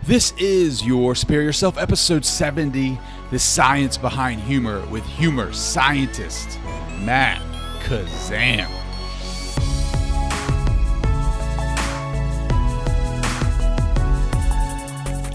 This is Your Superior Self, episode 70, The Science Behind Humor, with humor scientist Matt Kazam.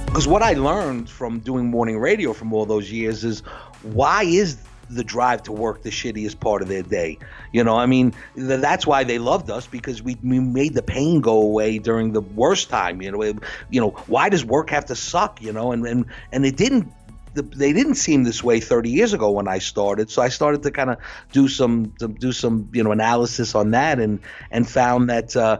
Because what I learned from doing morning radio from all those years is, why is the drive to work the shittiest part of their day? You know, I mean, that's why they loved us, because we made the pain go away during the worst time. Why does work have to suck? And it didn't. They didn't seem this way 30 years ago when I started. So I started to kind of do some analysis on that, and found that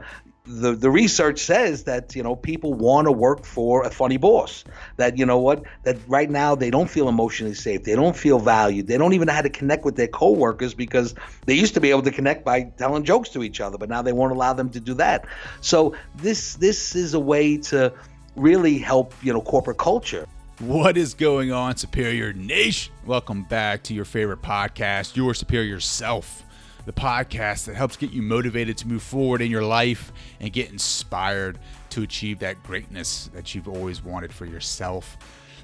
the research says that, people want to work for a funny boss. That, that right now they don't feel emotionally safe. They don't feel valued. They don't even know how to connect with their coworkers, because they used to be able to connect by telling jokes to each other, but now they won't allow them to do that. So this is a way to really help, corporate culture. What is going on, Superior Nation? Welcome back to your favorite podcast, Your Superior Self, the podcast that helps get you motivated to move forward in your life and get inspired to achieve that greatness that you've always wanted for yourself.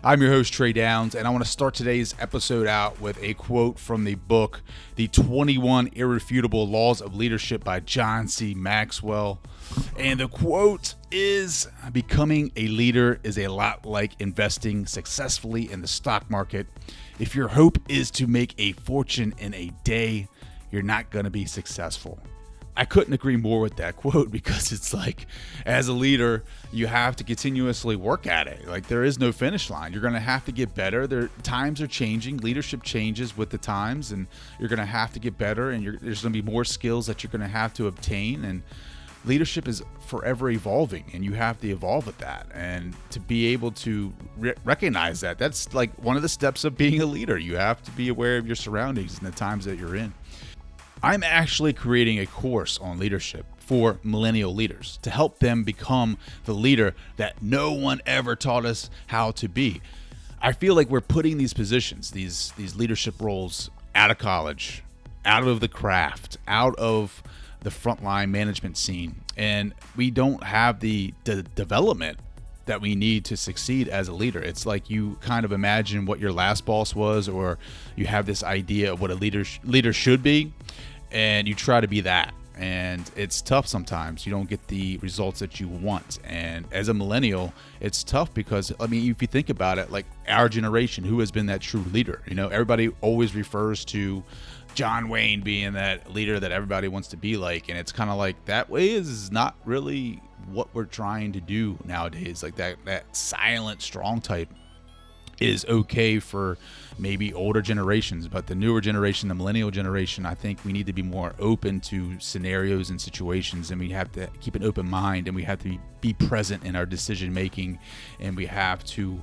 I'm your host, Trey Downs, and I want to start today's episode out with a quote from the book, The 21 Irrefutable Laws of Leadership by John C. Maxwell. And the quote is, becoming a leader is a lot like investing successfully in the stock market. If your hope is to make a fortune in a day, you're not going to be successful. I couldn't agree more with that quote, because it's like, as a leader, you have to continuously work at it. Like, there is no finish line. You're going to have to get better. Times are changing. Leadership changes with the times, and you're going to have to get better, and there's going to be more skills that you're going to have to obtain. And leadership is forever evolving, and you have to evolve with that. And to be able to recognize that, that's like one of the steps of being a leader. You have to be aware of your surroundings and the times that you're in. I'm actually creating a course on leadership for millennial leaders to help them become the leader that no one ever taught us how to be. I feel like we're putting these positions, these leadership roles, out of college, out of the craft, out of the frontline management scene, and we don't have the development that we need to succeed as a leader. It's like you kind of imagine what your last boss was, or you have this idea of what a leader should be, and you try to be that. And it's tough sometimes. You don't get the results that you want. And as a millennial, it's tough because, I mean, if you think about it, like our generation, who has been that true leader? Everybody always refers to John Wayne being that leader that everybody wants to be like. And it's kind of like, that way is not really what we're trying to do nowadays. Like that silent, strong type is okay for maybe older generations, but the newer generation, the millennial generation, I think we need to be more open to scenarios and situations, and we have to keep an open mind, and we have to be present in our decision making, and we have to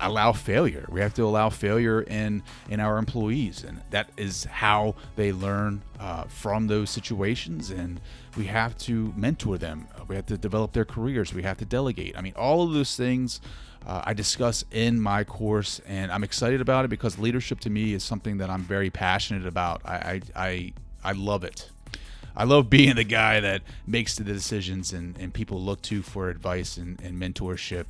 allow failure. We have to allow failure in our employees, and that is how they learn from those situations. And we have to mentor them. We have to develop their careers. We have to delegate. I mean, all of those things I discuss in my course, and I'm excited about it because leadership to me is something that I'm very passionate about. I love it. I love being the guy that makes the decisions and people look to for advice and mentorship.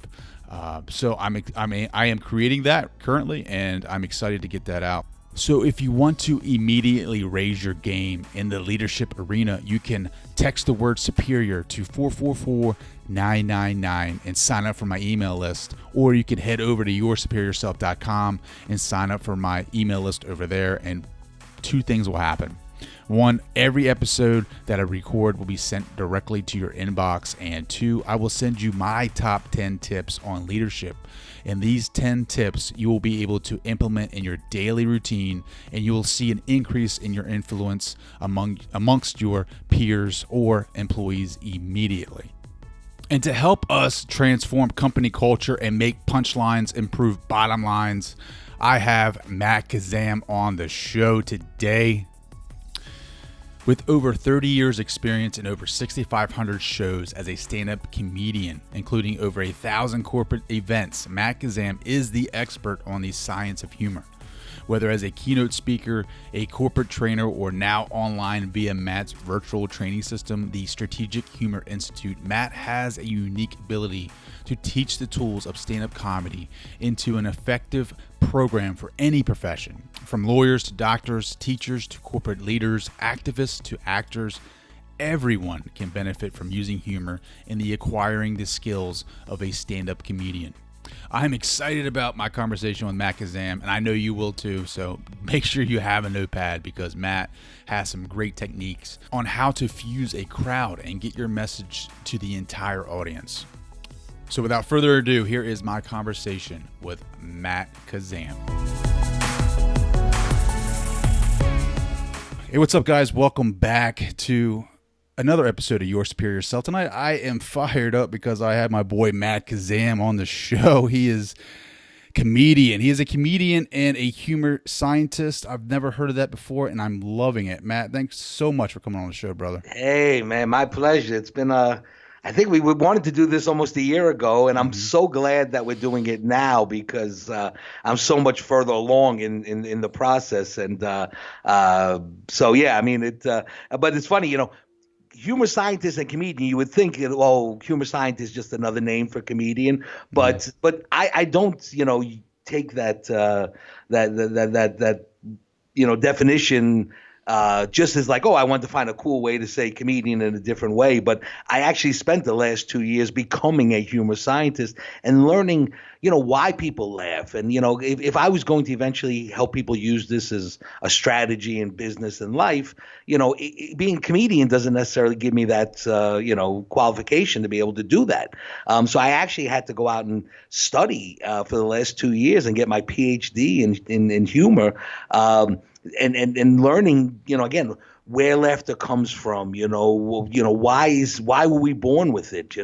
So I am creating that currently, and I'm excited to get that out. So if you want to immediately raise your game in the leadership arena, you can text the word superior to 444-999 and sign up for my email list. Or you can head over to yoursuperiorself.com and sign up for my email list over there, and two things will happen. One, every episode that I record will be sent directly to your inbox. And two, I will send you my top 10 tips on leadership. And these 10 tips you will be able to implement in your daily routine, and you will see an increase in your influence amongst your peers or employees immediately. And to help us transform company culture and make punchlines improve bottom lines, I have Matt Kazam on the show today. With over 30 years experience and over 6,500 shows as a stand-up comedian, including over 1,000 corporate events, Matt Kazam is the expert on the science of humor. Whether as a keynote speaker, a corporate trainer, or now online via Matt's virtual training system, the Strategic Humor Institute, Matt has a unique ability to teach the tools of stand-up comedy into an effective program for any profession, from lawyers to doctors, teachers to corporate leaders, activists to actors. Everyone can benefit from using humor in the acquiring the skills of a stand-up comedian. I'm excited about my conversation with Matt Kazam, and I know you will too, so make sure you have a notepad because Matt has some great techniques on how to fuse a crowd and get your message to the entire audience. So without further ado, here is my conversation with Matt Kazam. Hey, what's up, guys? Welcome back to another episode of Your Superior Self. Tonight, I am fired up because I have my boy Matt Kazam on the show. He is comedian. He is a comedian and a humor scientist. I've never heard of that before, and I'm loving it. Matt, thanks so much for coming on the show, brother. Hey, man, my pleasure. It's been I think we wanted to do this almost a year ago, and I'm so glad that we're doing it now because I'm so much further along in the process. And so, yeah, I mean, but it's funny, humor scientist and comedian, you would think, humor scientist is just another name for comedian, but I don't, take that definition just as like, I wanted to find a cool way to say comedian in a different way. But I actually spent the last 2 years becoming a humor scientist and learning, why people laugh. And, if I was going to eventually help people use this as a strategy in business and life, being a comedian doesn't necessarily give me that, qualification to be able to do that. So I actually had to go out and study for the last 2 years and get my PhD in humor. And learning, again, where laughter comes from, why were we born with it,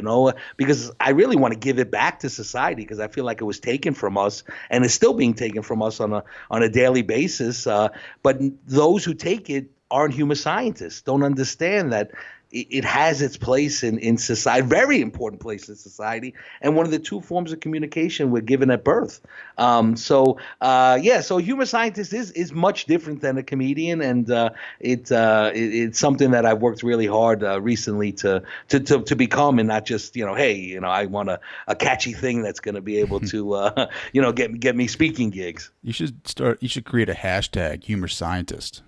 because I really want to give it back to society because I feel like it was taken from us and is still being taken from us on a daily basis. But those who take it aren't humor scientists, don't understand that it has its place in society, very important place in society, and one of the two forms of communication we're given at birth. So humor scientist is much different than a comedian, and it's something that I've worked really hard recently to become, and not just I want a catchy thing that's going to be able to get me speaking gigs. You should create a hashtag humor scientist.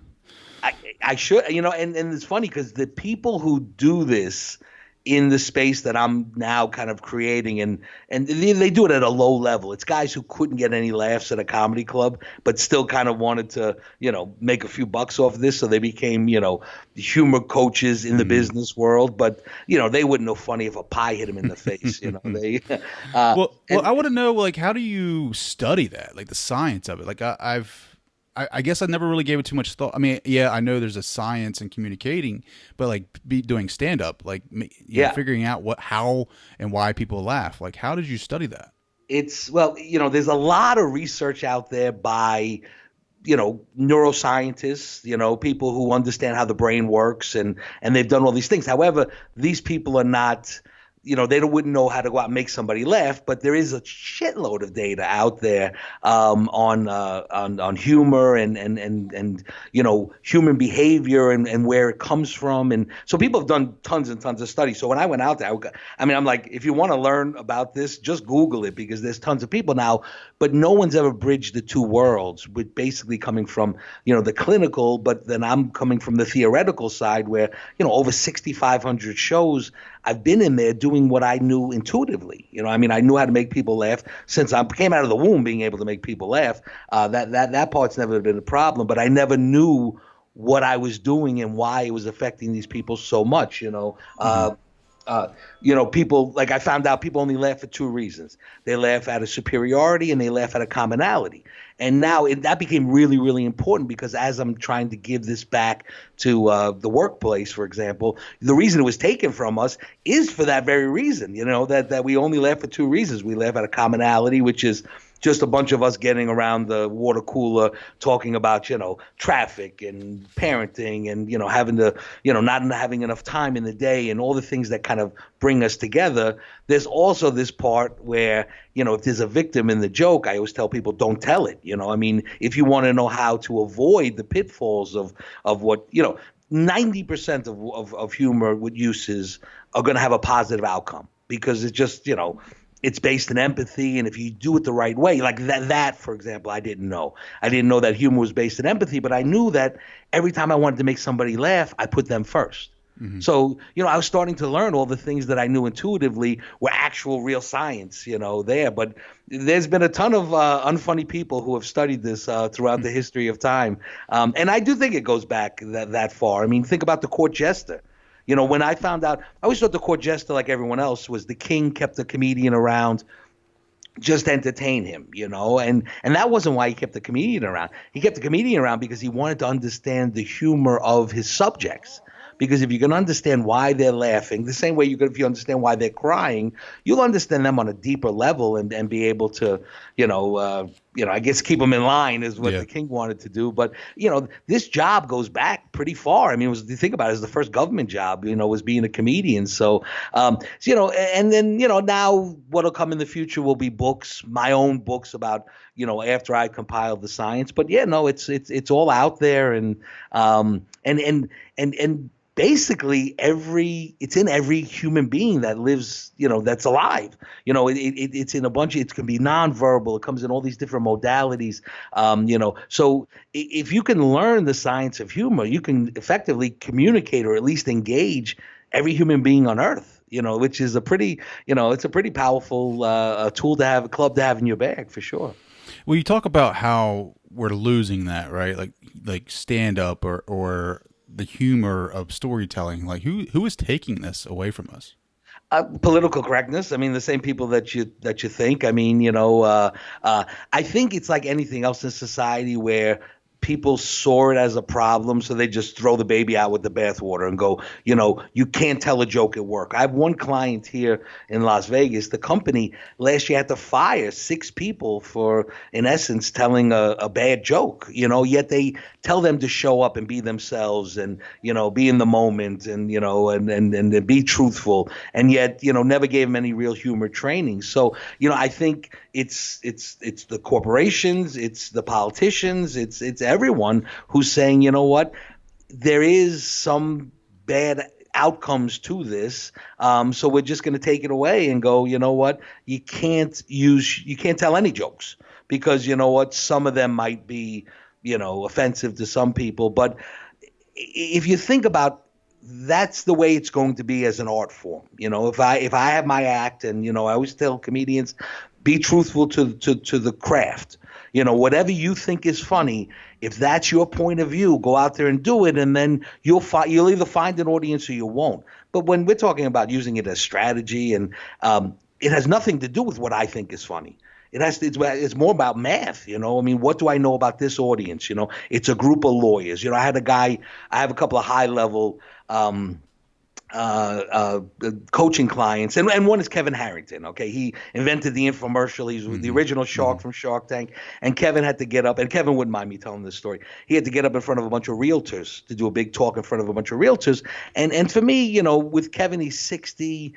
I should, and it's funny because the people who do this in the space that I'm now kind of creating, and they do it at a low level. It's guys who couldn't get any laughs at a comedy club, but still kind of wanted to, make a few bucks off of this. So they became, humor coaches in the business world. But, they wouldn't know funny if a pie hit them in the face. Well, I want to know, how do you study that? Like the science of it? I guess I never really gave it too much thought. I mean, yeah, I know there's a science in communicating, but doing stand up, figuring out how and why people laugh. How did you study that? There's a lot of research out there by, neuroscientists, people who understand how the brain works and they've done all these things. However, these people are not, they wouldn't know how to go out and make somebody laugh, but there is a shitload of data out there on humor and human behavior and where it comes from, and so people have done tons and tons of studies. So when I went out there, I'm like, if you want to learn about this, just Google it because there's tons of people now, but no one's ever bridged the two worlds, with basically coming from the clinical, but then I'm coming from the theoretical side where over 6,500 shows I've been in there doing what I knew intuitively. I knew how to make people laugh since I came out of the womb, being able to make people laugh. That part's never been a problem, but I never knew what I was doing and why it was affecting these people so much. People, I found out people only laugh for two reasons. They laugh out of superiority and they laugh out of commonality. And now that became really, really important because as I'm trying to give this back to the workplace, for example, the reason it was taken from us is for that very reason, that we only laugh for two reasons. We laugh out of commonality, which is just a bunch of us getting around the water cooler talking about, traffic and parenting and, having to, not having enough time in the day and all the things that kind of bring us together. There's also this part where, if there's a victim in the joke, I always tell people, don't tell it. If you want to know how to avoid the pitfalls of what, 90% of humor with uses are going to have a positive outcome because it's just, it's based in empathy. And if you do it the right way, like that, for example, I didn't know. I didn't know that humor was based in empathy, but I knew that every time I wanted to make somebody laugh, I put them first. Mm-hmm. So, I was starting to learn all the things that I knew intuitively were actual real science, there. But there's been a ton of unfunny people who have studied this throughout the history of time. And I do think it goes back that far. Think about the court jester. When I found out, I always thought the court jester, like everyone else, was the king kept the comedian around just to entertain him, and that wasn't why he kept the comedian around. He kept the comedian around because he wanted to understand the humor of his subjects. Because if you can understand why they're laughing, the same way if you understand why they're crying, you'll understand them on a deeper level and be able to, I guess keep them in line is what the king wanted to do. But, this job goes back pretty far. You think about it, it was the first government job, was being a comedian. So, and then, now what'll come in the future will be books, my own books about, after I compiled the science. But it's all out there and basically it's in every human being that lives, that's alive. It's in a bunch it can be nonverbal. It comes in all these different modalities. So if you can learn the science of humor, you can effectively communicate or at least engage every human being on earth, which is a pretty powerful tool to have, a club to have in your bag for sure. Well, you talk about how we're losing that, right? Like stand up or the humor of storytelling. Like who is taking this away from us? Political correctness. The same people that you think. I think it's like anything else in society where people saw it as a problem, so they just throw the baby out with the bathwater and go, you can't tell a joke at work. I have one client here in Las Vegas. The company last year had to fire 6 people for, in essence, telling a bad joke, yet they tell them to show up and be themselves and, be in the moment and, and be truthful. And yet, never gave them any real humor training. So, I think it's the corporations, it's the politicians, it's everyone who's saying, what, there is some bad outcomes to this. So we're just going to take it away and go, what, you can't tell any jokes because what, some of them might be, offensive to some people. But if you think about, that's the way it's going to be as an art form. If I have my act and, I always tell comedians, be truthful to the craft. Whatever you think is funny, if that's your point of view, go out there and do it, and then you'll either find an audience or you won't. But when we're talking about using it as strategy, and it has nothing to do with what I think is funny. It's more about math, what do I know about this audience? It's a group of lawyers. I have a couple of high level coaching clients, and one is Kevin Harrington. Okay, he invented the infomercial. He's the original shark from Shark Tank. And Kevin had to get up, and Kevin wouldn't mind me telling this story. He had to get up in front of a bunch of realtors to do a big talk in front of a bunch of realtors. And for me, with Kevin, he's 60.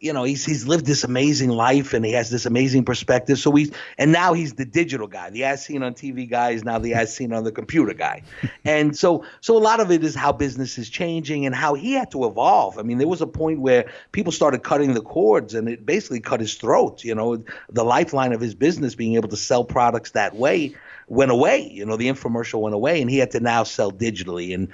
He's lived this amazing life and he has this amazing perspective. So now he's the digital guy. The as seen on TV guy is now the as seen on the computer guy. And so a lot of it is how business is changing and how he had to evolve. There was a point where people started cutting the cords and it basically cut his throat. The lifeline of his business, being able to sell products that way, went away. The infomercial went away and he had to now sell digitally. And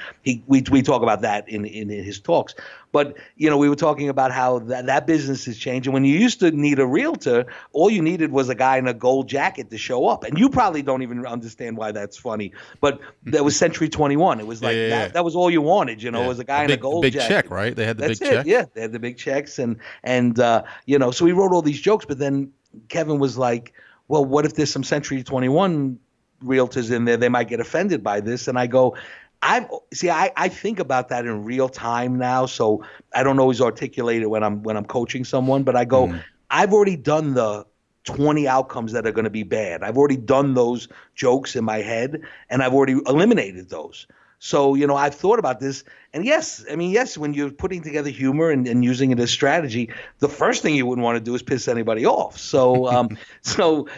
we talk about that in his talks. But, we were talking about how that business is changing. When you used to need a realtor, all you needed was a guy in a gold jacket to show up. And you probably don't even understand why that's funny. But that was Century 21. It was like that was all you wanted, was a guy in a gold jacket. Big check, right? They had the big check. Yeah, they had the big checks. And so we wrote all these jokes. But then Kevin was like, well, what if there's some Century 21 realtors in there? They might get offended by this. And I go, I think about that in real time now, so I don't always articulate it when I'm coaching someone, but I go, I've already done the 20 outcomes that are going to be bad. I've already done those jokes in my head, and I've already eliminated those. So, I've thought about this. And yes, when you're putting together humor and using it as strategy, the first thing you wouldn't want to do is piss anybody off. So,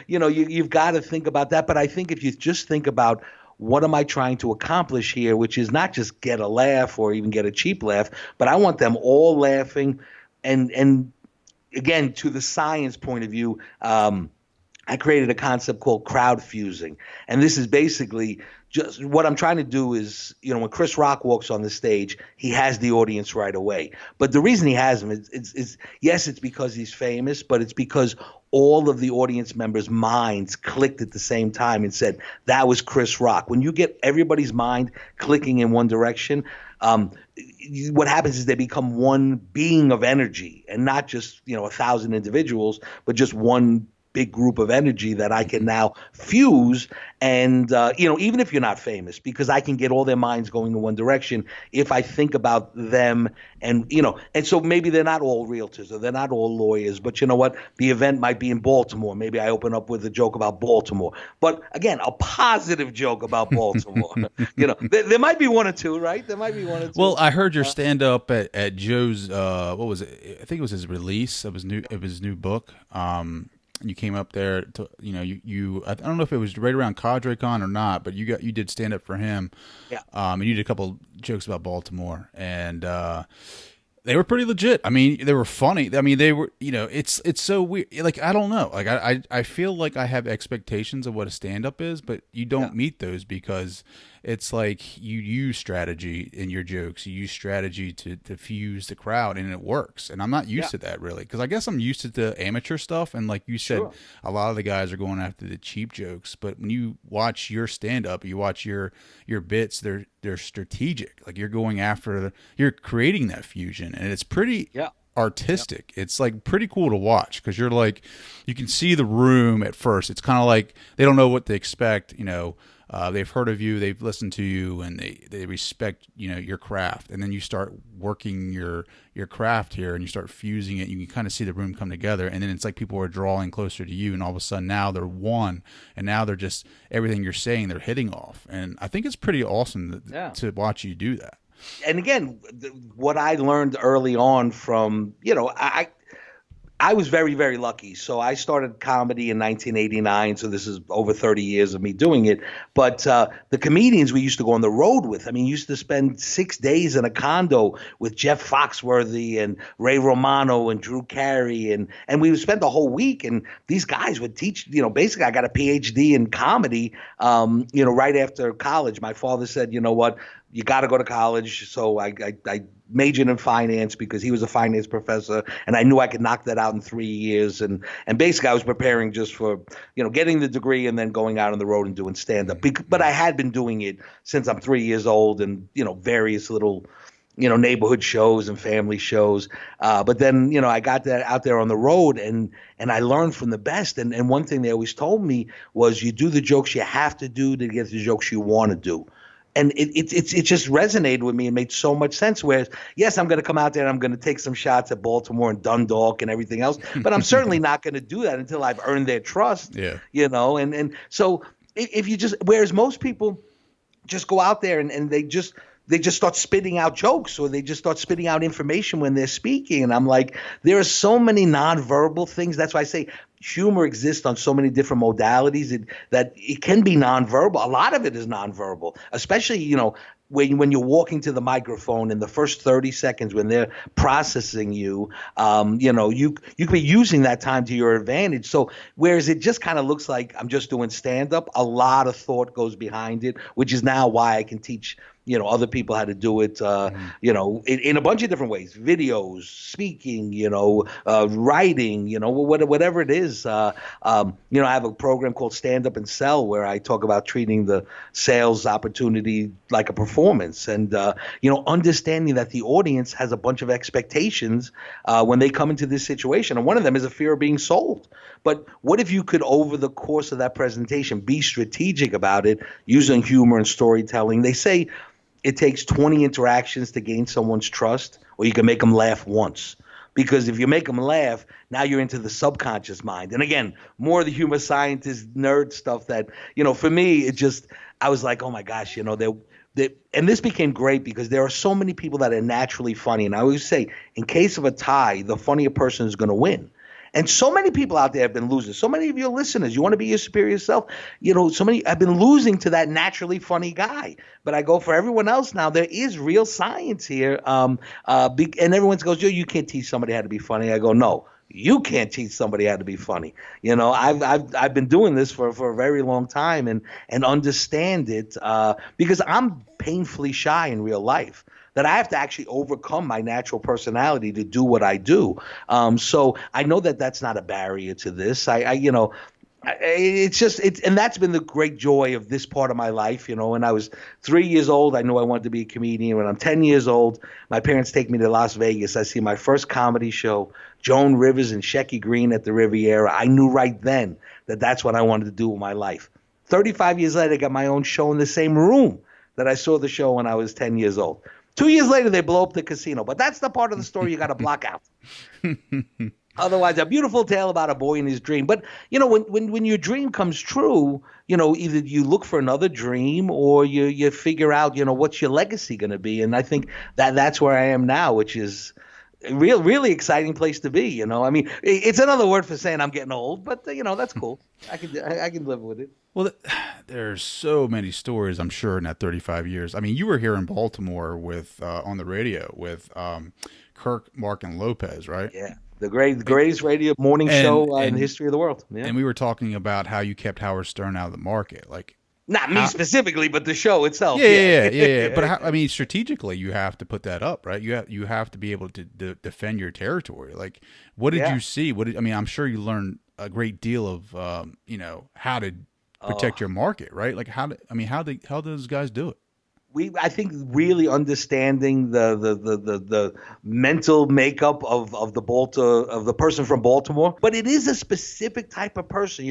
you've got to think about that. But I think if you just think about what am I trying to accomplish here, which is not just get a laugh or even get a cheap laugh, but I want them all laughing. And again, to the science point of view, I created a concept called crowd fusing. And this is basically just what I'm trying to do is, when Chris Rock walks on the stage, he has the audience right away. But the reason he has them is yes, it's because he's famous, but it's because all of the audience members' minds clicked at the same time and said, that was Chris Rock. When you get everybody's mind clicking in one direction, what happens is they become one being of energy, and not just 1,000 individuals, but just one big group of energy that I can now fuse. And, even if you're not famous, because I can get all their minds going in one direction if I think about them. And so maybe they're not all realtors or they're not all lawyers, but you know what? The event might be in Baltimore. Maybe I open up with a joke about Baltimore. But again, a positive joke about Baltimore. There might be one or two, right? There might be one or two. Well, I heard your stand up at Joe's, what was it? I think it was his release of his new book. You came up there to, I don't know if it was right around CadreCon or not, but you did stand up for him. Yeah. And you did a couple jokes about Baltimore, and they were pretty legit. I mean, they were funny. I mean, they were, it's so weird. Like, I don't know. Like, I feel like I have expectations of what a stand up is, but you don't meet those because it's like you use strategy in your jokes. You use strategy to fuse the crowd, and it works. And I'm not used to that, really, because I guess I'm used to the amateur stuff. And like you said, a lot of the guys are going after the cheap jokes. But when you watch your stand-up, you watch your bits, they're strategic. Like, you're creating that fusion, and it's pretty artistic. It's like pretty cool to watch because you're like, you can see the room at first. It's kind of like they don't know what to expect, they've heard of you, they've listened to you, and they respect, your craft. And then you start working your craft here, and you start fusing it. You can kind of see the room come together, and then it's like people are drawing closer to you, and all of a sudden now they're one, and now they're just everything you're saying they're hitting off. And I think it's pretty awesome to watch you do that. And again, what I learned early on from, I was very, very lucky. So I started comedy in 1989. So this is over 30 years of me doing it. But the comedians we used to go on the road with, used to spend 6 days in a condo with Jeff Foxworthy and Ray Romano and Drew Carey. And we would spend the whole week. And these guys would teach, basically I got a PhD in comedy, right after college. My father said, you know what? You got to go to college. So I majored in finance because he was a finance professor, and I knew I could knock that out in 3 years. And basically I was preparing just for, getting the degree and then going out on the road and doing stand-up. But I had been doing it since I'm 3 years old, and, various little, neighborhood shows and family shows. But then, I got that out there on the road, and I learned from the best. And one thing they always told me was, you do the jokes you have to do to get the jokes you want to do. And it just resonated with me and made so much sense. Whereas, yes, I'm going to come out there and I'm going to take some shots at Baltimore and Dundalk and everything else, but I'm certainly not going to do that until I've earned their trust. Yeah. And so if you just, whereas most people just go out there and they just start spitting out jokes, or they just start spitting out information when they're speaking. And I'm like, there are so many nonverbal things. That's why I say humor exists on so many different modalities that it can be nonverbal. A lot of it is nonverbal, especially, when you're walking to the microphone in the first 30 seconds when they're processing you, you could be using that time to your advantage. So whereas it just kind of looks like I'm just doing stand-up, a lot of thought goes behind it, which is now why I can teach other people how to do it, in a bunch of different ways: videos, speaking, writing, whatever it is. I have a program called Stand Up and Sell where I talk about treating the sales opportunity like a performance, and understanding that the audience has a bunch of expectations when they come into this situation, and one of them is a fear of being sold. But what if you could, over the course of that presentation, be strategic about it, using humor and storytelling? They say it takes 20 interactions to gain someone's trust, or you can make them laugh once. because if you make them laugh, now you're into the subconscious mind. And again, more of the humor scientist nerd stuff that, for me, I was like, oh my gosh, and this became great because there are so many people that are naturally funny. And I always say, in case of a tie, the funnier person is going to win. And so many people out there have been losing. So many of your listeners, you want to be your superior self. So many have been losing to that naturally funny guy. But I go for everyone else now. There is real science here. And everyone goes, you can't teach somebody how to be funny. I go, no. You can't teach somebody how to be funny. I've been doing this for a very long time and understand it because I'm painfully shy in real life, that I have to actually overcome my natural personality to do what I do. So I know that that's not a barrier to this. And that's been the great joy of this part of my life. When I was 3 years old, I knew I wanted to be a comedian. When I'm 10 years old, my parents take me to Las Vegas. I see my first comedy show, Joan Rivers and Shecky Green at the Riviera. I knew right then that that's what I wanted to do with my life. 35 years later, I got my own show in the same room that I saw the show when I was 10 years old. 2 years later, they blow up the casino. But that's the part of the story you got to block out. Otherwise, a beautiful tale about a boy and his dream. But, when your dream comes true, either you look for another dream or you figure out, what's your legacy going to be. And I think that's where I am now, which is a really exciting place to be. I mean, it's another word for saying I'm getting old, but, that's cool. I can live with it. Well, there's so many stories, I'm sure, in that 35 years. I mean, you were here in Baltimore with on the radio with Kirk, Mark, and Lopez, right? Yeah, the greatest radio morning show in the history of the world. Yeah. And we were talking about how you kept Howard Stern out of the market, like not me specifically, but the show itself. Yeah. But strategically, you have to put that up, right? You have to be able to defend your territory. Like, what did you see? I'm sure you learned a great deal of how to protect your market, right? Like how do those guys do it? I think really understanding the mental makeup of the person from Baltimore, but it is a specific type of person.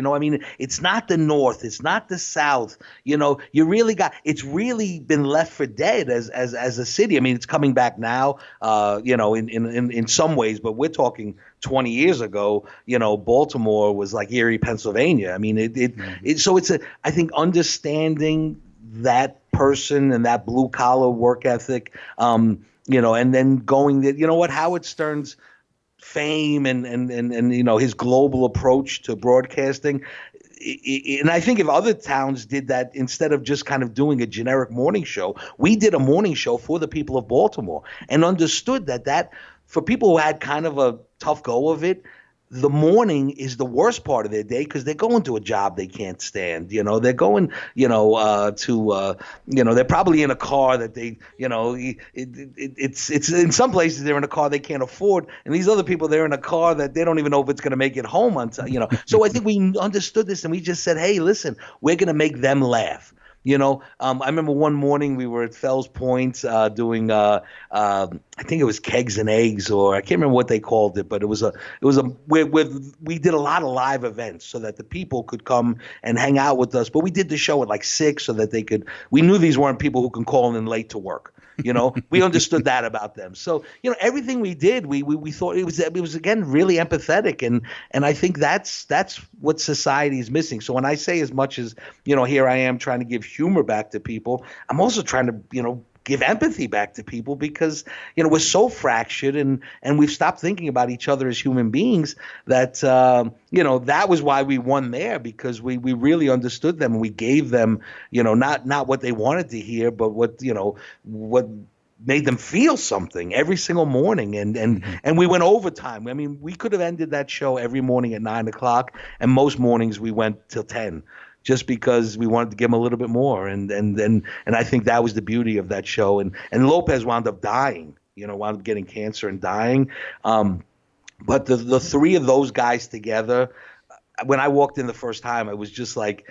It's not the North, it's not the South. It's really been left for dead as a city. I mean, it's coming back now, in some ways, but we're talking 20 years ago, Baltimore was like Erie, Pennsylvania. I mean, I think understanding that person and that blue collar work ethic, and then going Howard Stern's fame and his global approach to broadcasting. And I think if other towns did that, instead of just kind of doing a generic morning show, we did a morning show for the people of Baltimore and understood that for people who had kind of a tough go of it, the morning is the worst part of their day because they're going to a job they can't stand. They're going, they're probably in a car that they, it's in some places they're in a car they can't afford. And these other people, they're in a car that they don't even know if it's going to make it home until, So I think we understood this and we just said, hey, listen, we're going to make them laugh. I remember one morning we were at Fells Point doing I think it was Kegs and Eggs, or I can't remember what they called it, but it was we did a lot of live events so that the people could come and hang out with us. But we did the show at like 6 so that we knew these weren't people who can call in late to work. We understood that about them. So, everything we did, we thought it was again really empathetic, and I think that's what society is missing. So when I say as much as, here I am trying to give humor back to people, I'm also trying to, give empathy back to people because, we're so fractured and we've stopped thinking about each other as human beings that, that was why we won there, because we really understood them and we gave them, not what they wanted to hear, but what made them feel something every single morning. And we went overtime. I mean, we could have ended that show every morning at 9:00, and most mornings we went till 10. Just because we wanted to give him a little bit more, and I think that was the beauty of that show. And Lopez wound up dying, wound up getting cancer and dying. But the three of those guys together, when I walked in the first time, it was like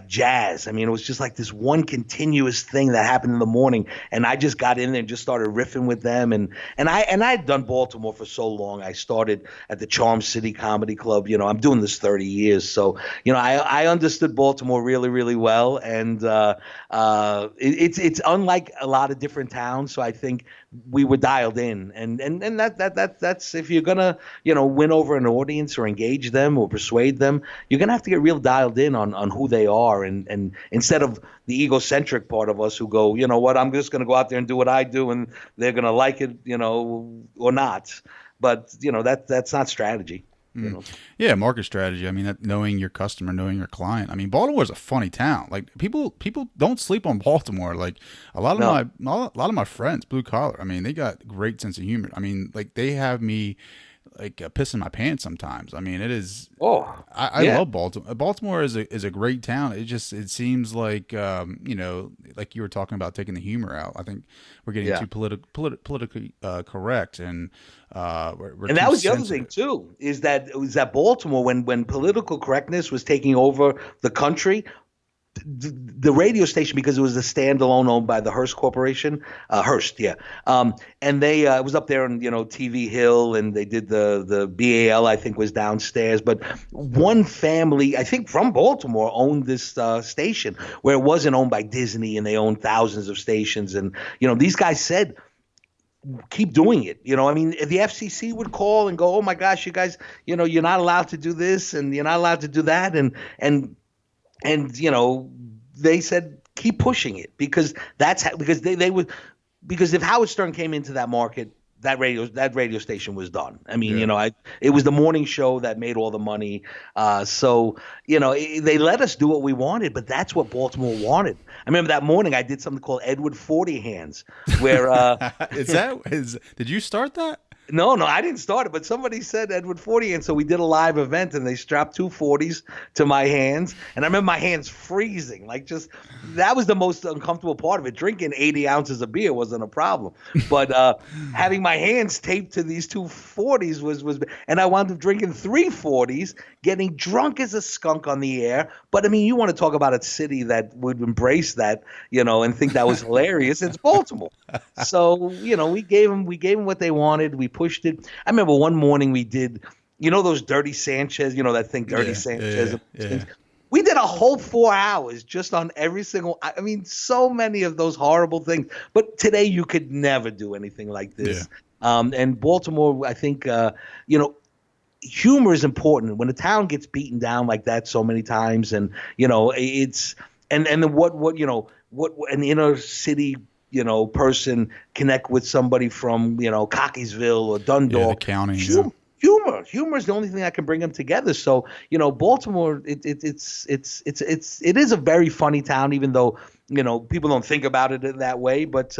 jazz. I mean, it was just like this one continuous thing that happened in the morning, and I just got in there and just started riffing with them. And I had done Baltimore for so long. I started at the Charm City Comedy Club. I'm doing this 30 years, so I understood Baltimore really, really well, and it's unlike a lot of different towns. So I think we were dialed in, and that's if you're gonna win over an audience or engage them or persuade them, you're gonna have to get real dialed in on who they are, and instead of the egocentric part of us who go, I'm just gonna go out there and do what I do, and they're gonna like it, or not. But that's not strategy. Yeah, market strategy. I mean, that knowing your customer, knowing your client. I mean, Baltimore's a funny town. Like people don't sleep on Baltimore. Like a lot of my friends, blue collar. I mean, they got great sense of humor. I mean, like they have me like pissing my pants sometimes. I mean, it is. Oh, I love Baltimore. Baltimore is a great town. It seems like like you were talking about taking the humor out. I think we're getting too politically correct, and and that was the other thing too, is that Baltimore, when political correctness was taking over the country, the radio station, because it was a standalone owned by the Hearst Corporation, and they it was up there on TV Hill, and they did the BAL, I think, was downstairs. But one family, I think from Baltimore, owned this station where it wasn't owned by Disney, and they owned thousands of stations. And these guys said, keep doing it. I mean, the FCC would call and go, oh my gosh, you guys, you're not allowed to do this and you're not allowed to do that, and they said keep pushing it, because because if Howard Stern came into that market, that radio station was done. I mean, it was the morning show that made all the money. So they let us do what we wanted, but that's what Baltimore wanted. I remember that morning I did something called Edward 40 Hands, where did you start that? No, I didn't start it, but somebody said Edward 40, and so we did a live event, and they strapped 2 40s to my hands, and I remember my hands freezing. That was the most uncomfortable part of it. Drinking 80 ounces of beer wasn't a problem, but having my hands taped to these 2 40s was, and I wound up drinking 3 40s, getting drunk as a skunk on the air. But I mean, you want to talk about a city that would embrace that, and think that was hilarious. It's Baltimore. So we gave them what they wanted. We pushed it. I remember one morning we did, those Dirty Sanchez, that thing, Dirty Sanchez. Yeah. We did a whole 4 hours just on every single, I mean, so many of those horrible things. But today you could never do anything like this. Yeah. And Baltimore, I think, humor is important. When a town gets beaten down like that so many times, and, it's, and then what an inner city person connect with somebody from, Cockeysville or Dundalk. The county. Humor is the only thing that can bring them together. So, Baltimore, it is a very funny town, even though, people don't think about it that way. But,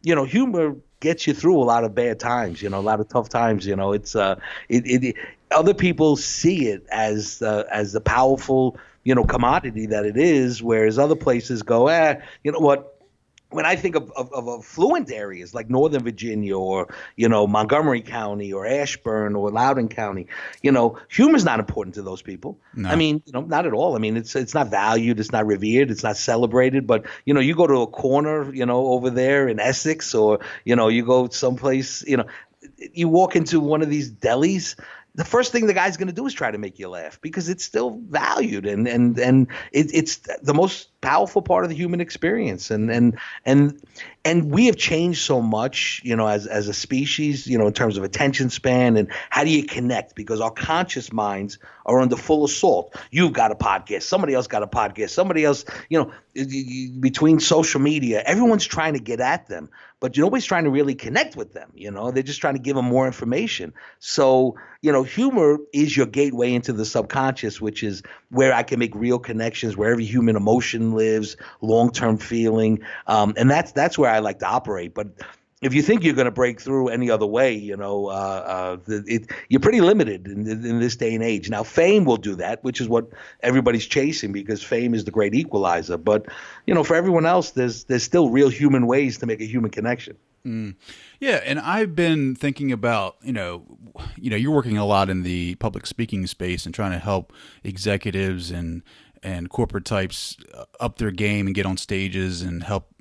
humor gets you through a lot of bad times, a lot of tough times. It's other people see it as the powerful, commodity that it is, whereas other places go, you know what? When I think of affluent areas like Northern Virginia or, Montgomery County or Ashburn or Loudoun County, humor's not important to those people. No. I mean, not at all. I mean, it's not valued. It's not revered. It's not celebrated. But, you go to a corner, over there in Essex, or, you go someplace, you walk into one of these delis, the first thing the guy's going to do is try to make you laugh, because it's still valued, and it's the most powerful part of the human experience. And we have changed so much, as a species, in terms of attention span and how do you connect, because our conscious minds are under full assault. You've got a podcast. Somebody else got a podcast. Somebody else, between social media, everyone's trying to get at them, but nobody's trying to really connect with them. They're just trying to give them more information. So, humor is your gateway into the subconscious, which is where I can make real connections, where every human emotion lives, long-term feeling. And that's where I like to operate. But if you think you're going to break through any other way, you're pretty limited in this day and age. Now, fame will do that, which is what everybody's chasing, because fame is the great equalizer. But, for everyone else, there's still real human ways to make a human connection. Yeah, and I've been thinking about, you're working a lot in the public speaking space and trying to help executives and corporate types up their game and get on stages and help,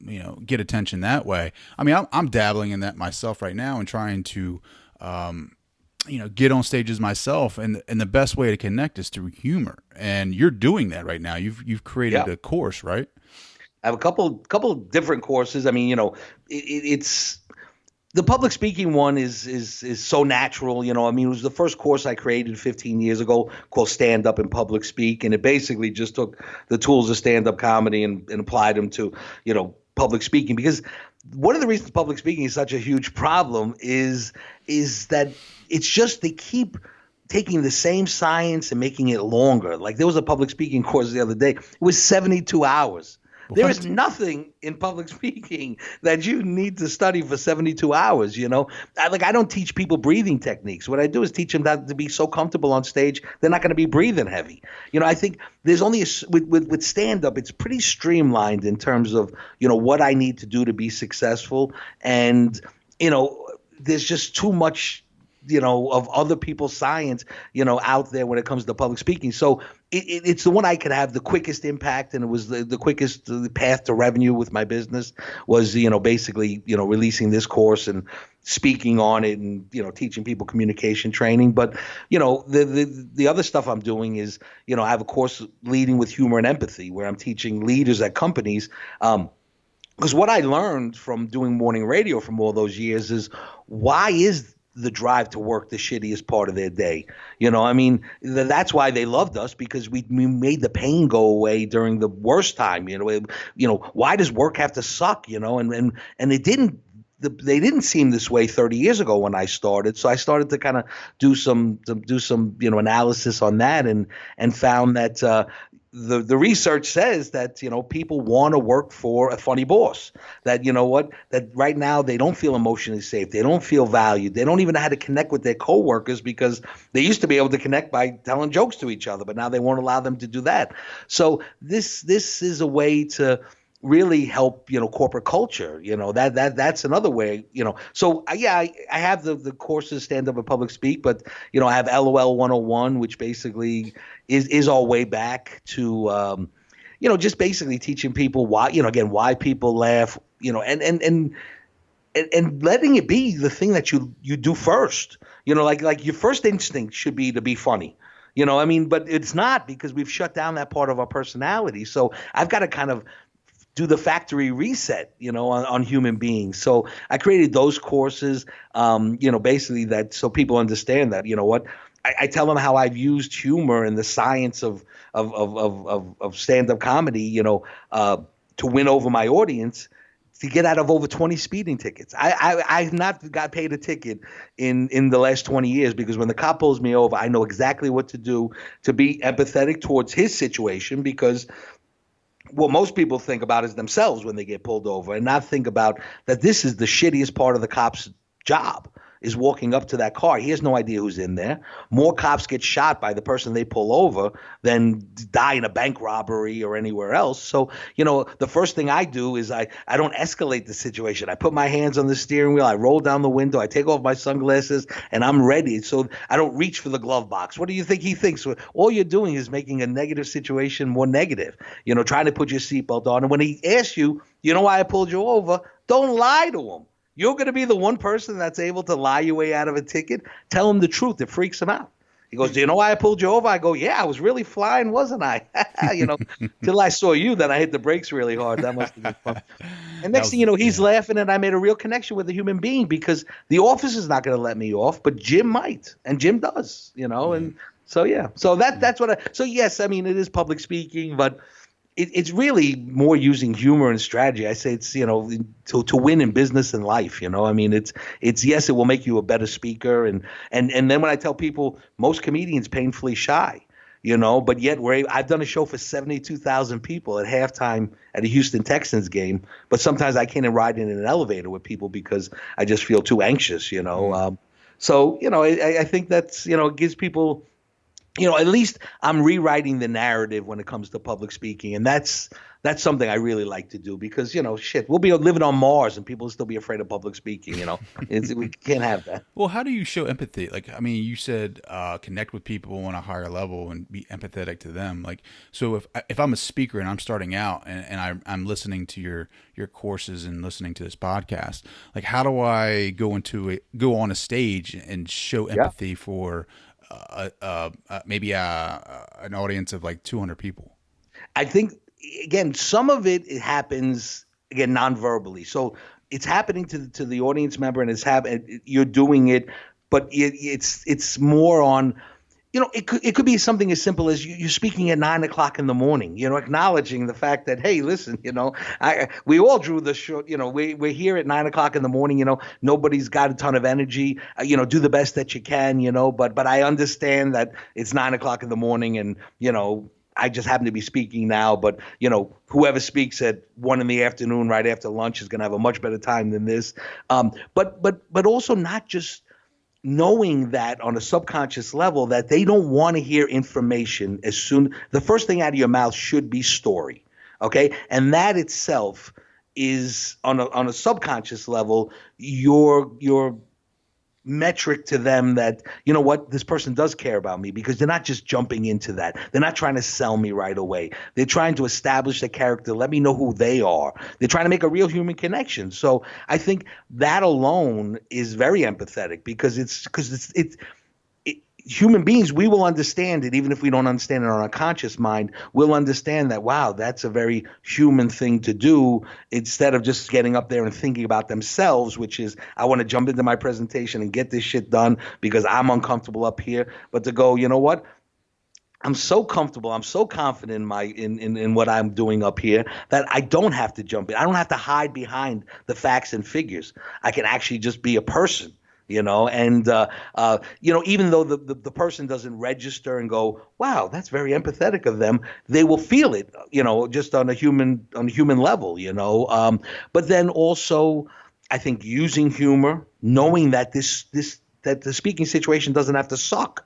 get attention that way. I mean, I'm dabbling in that myself right now and trying to, get on stages myself. And the best way to connect is through humor. And you're doing that right now. You've created a course, right? I have a couple different courses. I mean, it's the public speaking one is so natural. I mean, it was the first course I created 15 years ago called Stand Up and Public Speak, and it basically just took the tools of stand up comedy and applied them to public speaking. Because one of the reasons public speaking is such a huge problem is that it's just they keep taking the same science and making it longer. Like there was a public speaking course the other day. It was 72 hours. There is nothing in public speaking that you need to study for 72 hours, I don't teach people breathing techniques. What I do is teach them to be so comfortable on stage, they're not going to be breathing heavy. I think there's only with stand-up, it's pretty streamlined in terms of, what I need to do to be successful. And, there's just too much of other people's science, out there when it comes to public speaking. So it's the one I could have the quickest impact, and it was the quickest path to revenue with my business was, basically, releasing this course and speaking on it and, teaching people communication training. But, the other stuff I'm doing is, I have a course leading with humor and empathy where I'm teaching leaders at companies. Because what I learned from doing morning radio from all those years is why is the drive to work the shittiest part of their day? I mean, that's why they loved us, because we made the pain go away during the worst time. Why does work have to suck? And it didn't. They didn't seem this way 30 years ago when I started. So I started to kind of do some analysis on that and found that the research says that, people want to work for a funny boss, that, that right now they don't feel emotionally safe. They don't feel valued. They don't even know how to connect with their coworkers, because they used to be able to connect by telling jokes to each other, but now they won't allow them to do that. So this is a way to really help, corporate culture, that's another way, So I have the courses, Stand Up and Public Speak, but, I have LOL 101, which basically is our way back to, just basically teaching people why, again, why people laugh, and letting it be the thing that you do first, like your first instinct should be to be funny. But it's not, because we've shut down that part of our personality. So I've got to kind of do the factory reset, on human beings. So I created those courses, basically that so people understand that, I tell them how I've used humor and the science of stand-up comedy, to win over my audience, to get out of over 20 speeding tickets. I've not got paid a ticket in the last 20 years, because when the cop pulls me over, I know exactly what to do to be empathetic towards his situation, because what most people think about is themselves when they get pulled over, and not think about that this is the shittiest part of the cop's job, is walking up to that car. He has no idea who's in there. More cops get shot by the person they pull over than die in a bank robbery or anywhere else. So, the first thing I do is I don't escalate the situation. I put my hands on the steering wheel. I roll down the window. I take off my sunglasses, and I'm ready. So I don't reach for the glove box. What do you think he thinks? All you're doing is making a negative situation more negative, trying to put your seatbelt on. And when he asks you, why I pulled you over, don't lie to him. You're going to be the one person that's able to lie your way out of a ticket. Tell him the truth. It freaks him out. He goes, do you know why I pulled you over? I go, yeah, I was really flying, wasn't I? Till I saw you, then I hit the brakes really hard. That must have been fun. And next thing you know, he's laughing, and I made a real connection with a human being, because the office is not going to let me off, but Jim might, and Jim does, and so, yeah. So that's what so yes, I mean, it is public speaking, but it's really more using humor and strategy. I say it's, to win in business and life, it's yes, it will make you a better speaker. And then when I tell people, most comedians painfully shy, but yet I've done a show for 72,000 people at halftime at a Houston Texans game, but sometimes I can't ride in an elevator with people because I just feel too anxious, So, I think that's, it gives people at least I'm rewriting the narrative when it comes to public speaking, and that's something I really like to do because shit, we'll be living on Mars and people will still be afraid of public speaking. We can't have that. Well, how do you show empathy? Like, I mean, you said connect with people on a higher level and be empathetic to them. Like, so if I'm a speaker and I'm starting out and I'm listening to your courses and listening to this podcast, like, how do I go on a stage and show Yeah. empathy for maybe an audience of like 200 people? I think again, some of it happens again non-verbally. So it's happening to the audience member, and you're doing it, but it's more on. It could be something as simple as you're speaking at 9 o'clock in the morning. Acknowledging the fact that, hey, listen, we all drew the short. We're here at 9 o'clock in the morning. Nobody's got a ton of energy. Do the best that you can. But I understand that it's 9 o'clock in the morning, and I just happen to be speaking now, but whoever speaks at 1 PM right after lunch is going to have a much better time than this. But also not just knowing that on a subconscious level that they don't want to hear information the first thing out of your mouth should be story. Okay. And that itself is on a subconscious level, your metric to them that, this person does care about me, because they're not just jumping into that. They're not trying to sell me right away. They're trying to establish a character, let me know who they are. They're trying to make a real human connection. So I think that alone is very empathetic because it's human beings, we will understand it, even if we don't understand it on our conscious mind. We'll understand that, wow, that's a very human thing to do, instead of just getting up there and thinking about themselves, which is, I want to jump into my presentation and get this shit done because I'm uncomfortable up here. But to go, you know what? I'm so comfortable. I'm so confident in what I'm doing up here that I don't have to jump in. I don't have to hide behind the facts and figures. I can actually just be a person. Even though the person doesn't register and go, wow, that's very empathetic of them, they will feel it, just on a human level, but then also I think using humor, knowing that that the speaking situation doesn't have to suck,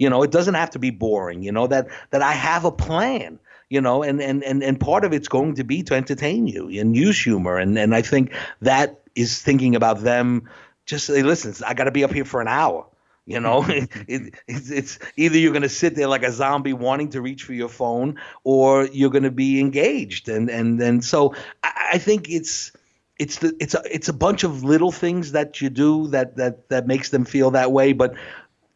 it doesn't have to be boring, that I have a plan. And part of it's going to be to entertain you and use humor. And I think that is thinking about them. Just say, listen, I got to be up here for an hour. It's either you're going to sit there like a zombie wanting to reach for your phone, or you're going to be engaged. And so I think it's a bunch of little things that you do that makes them feel that way. But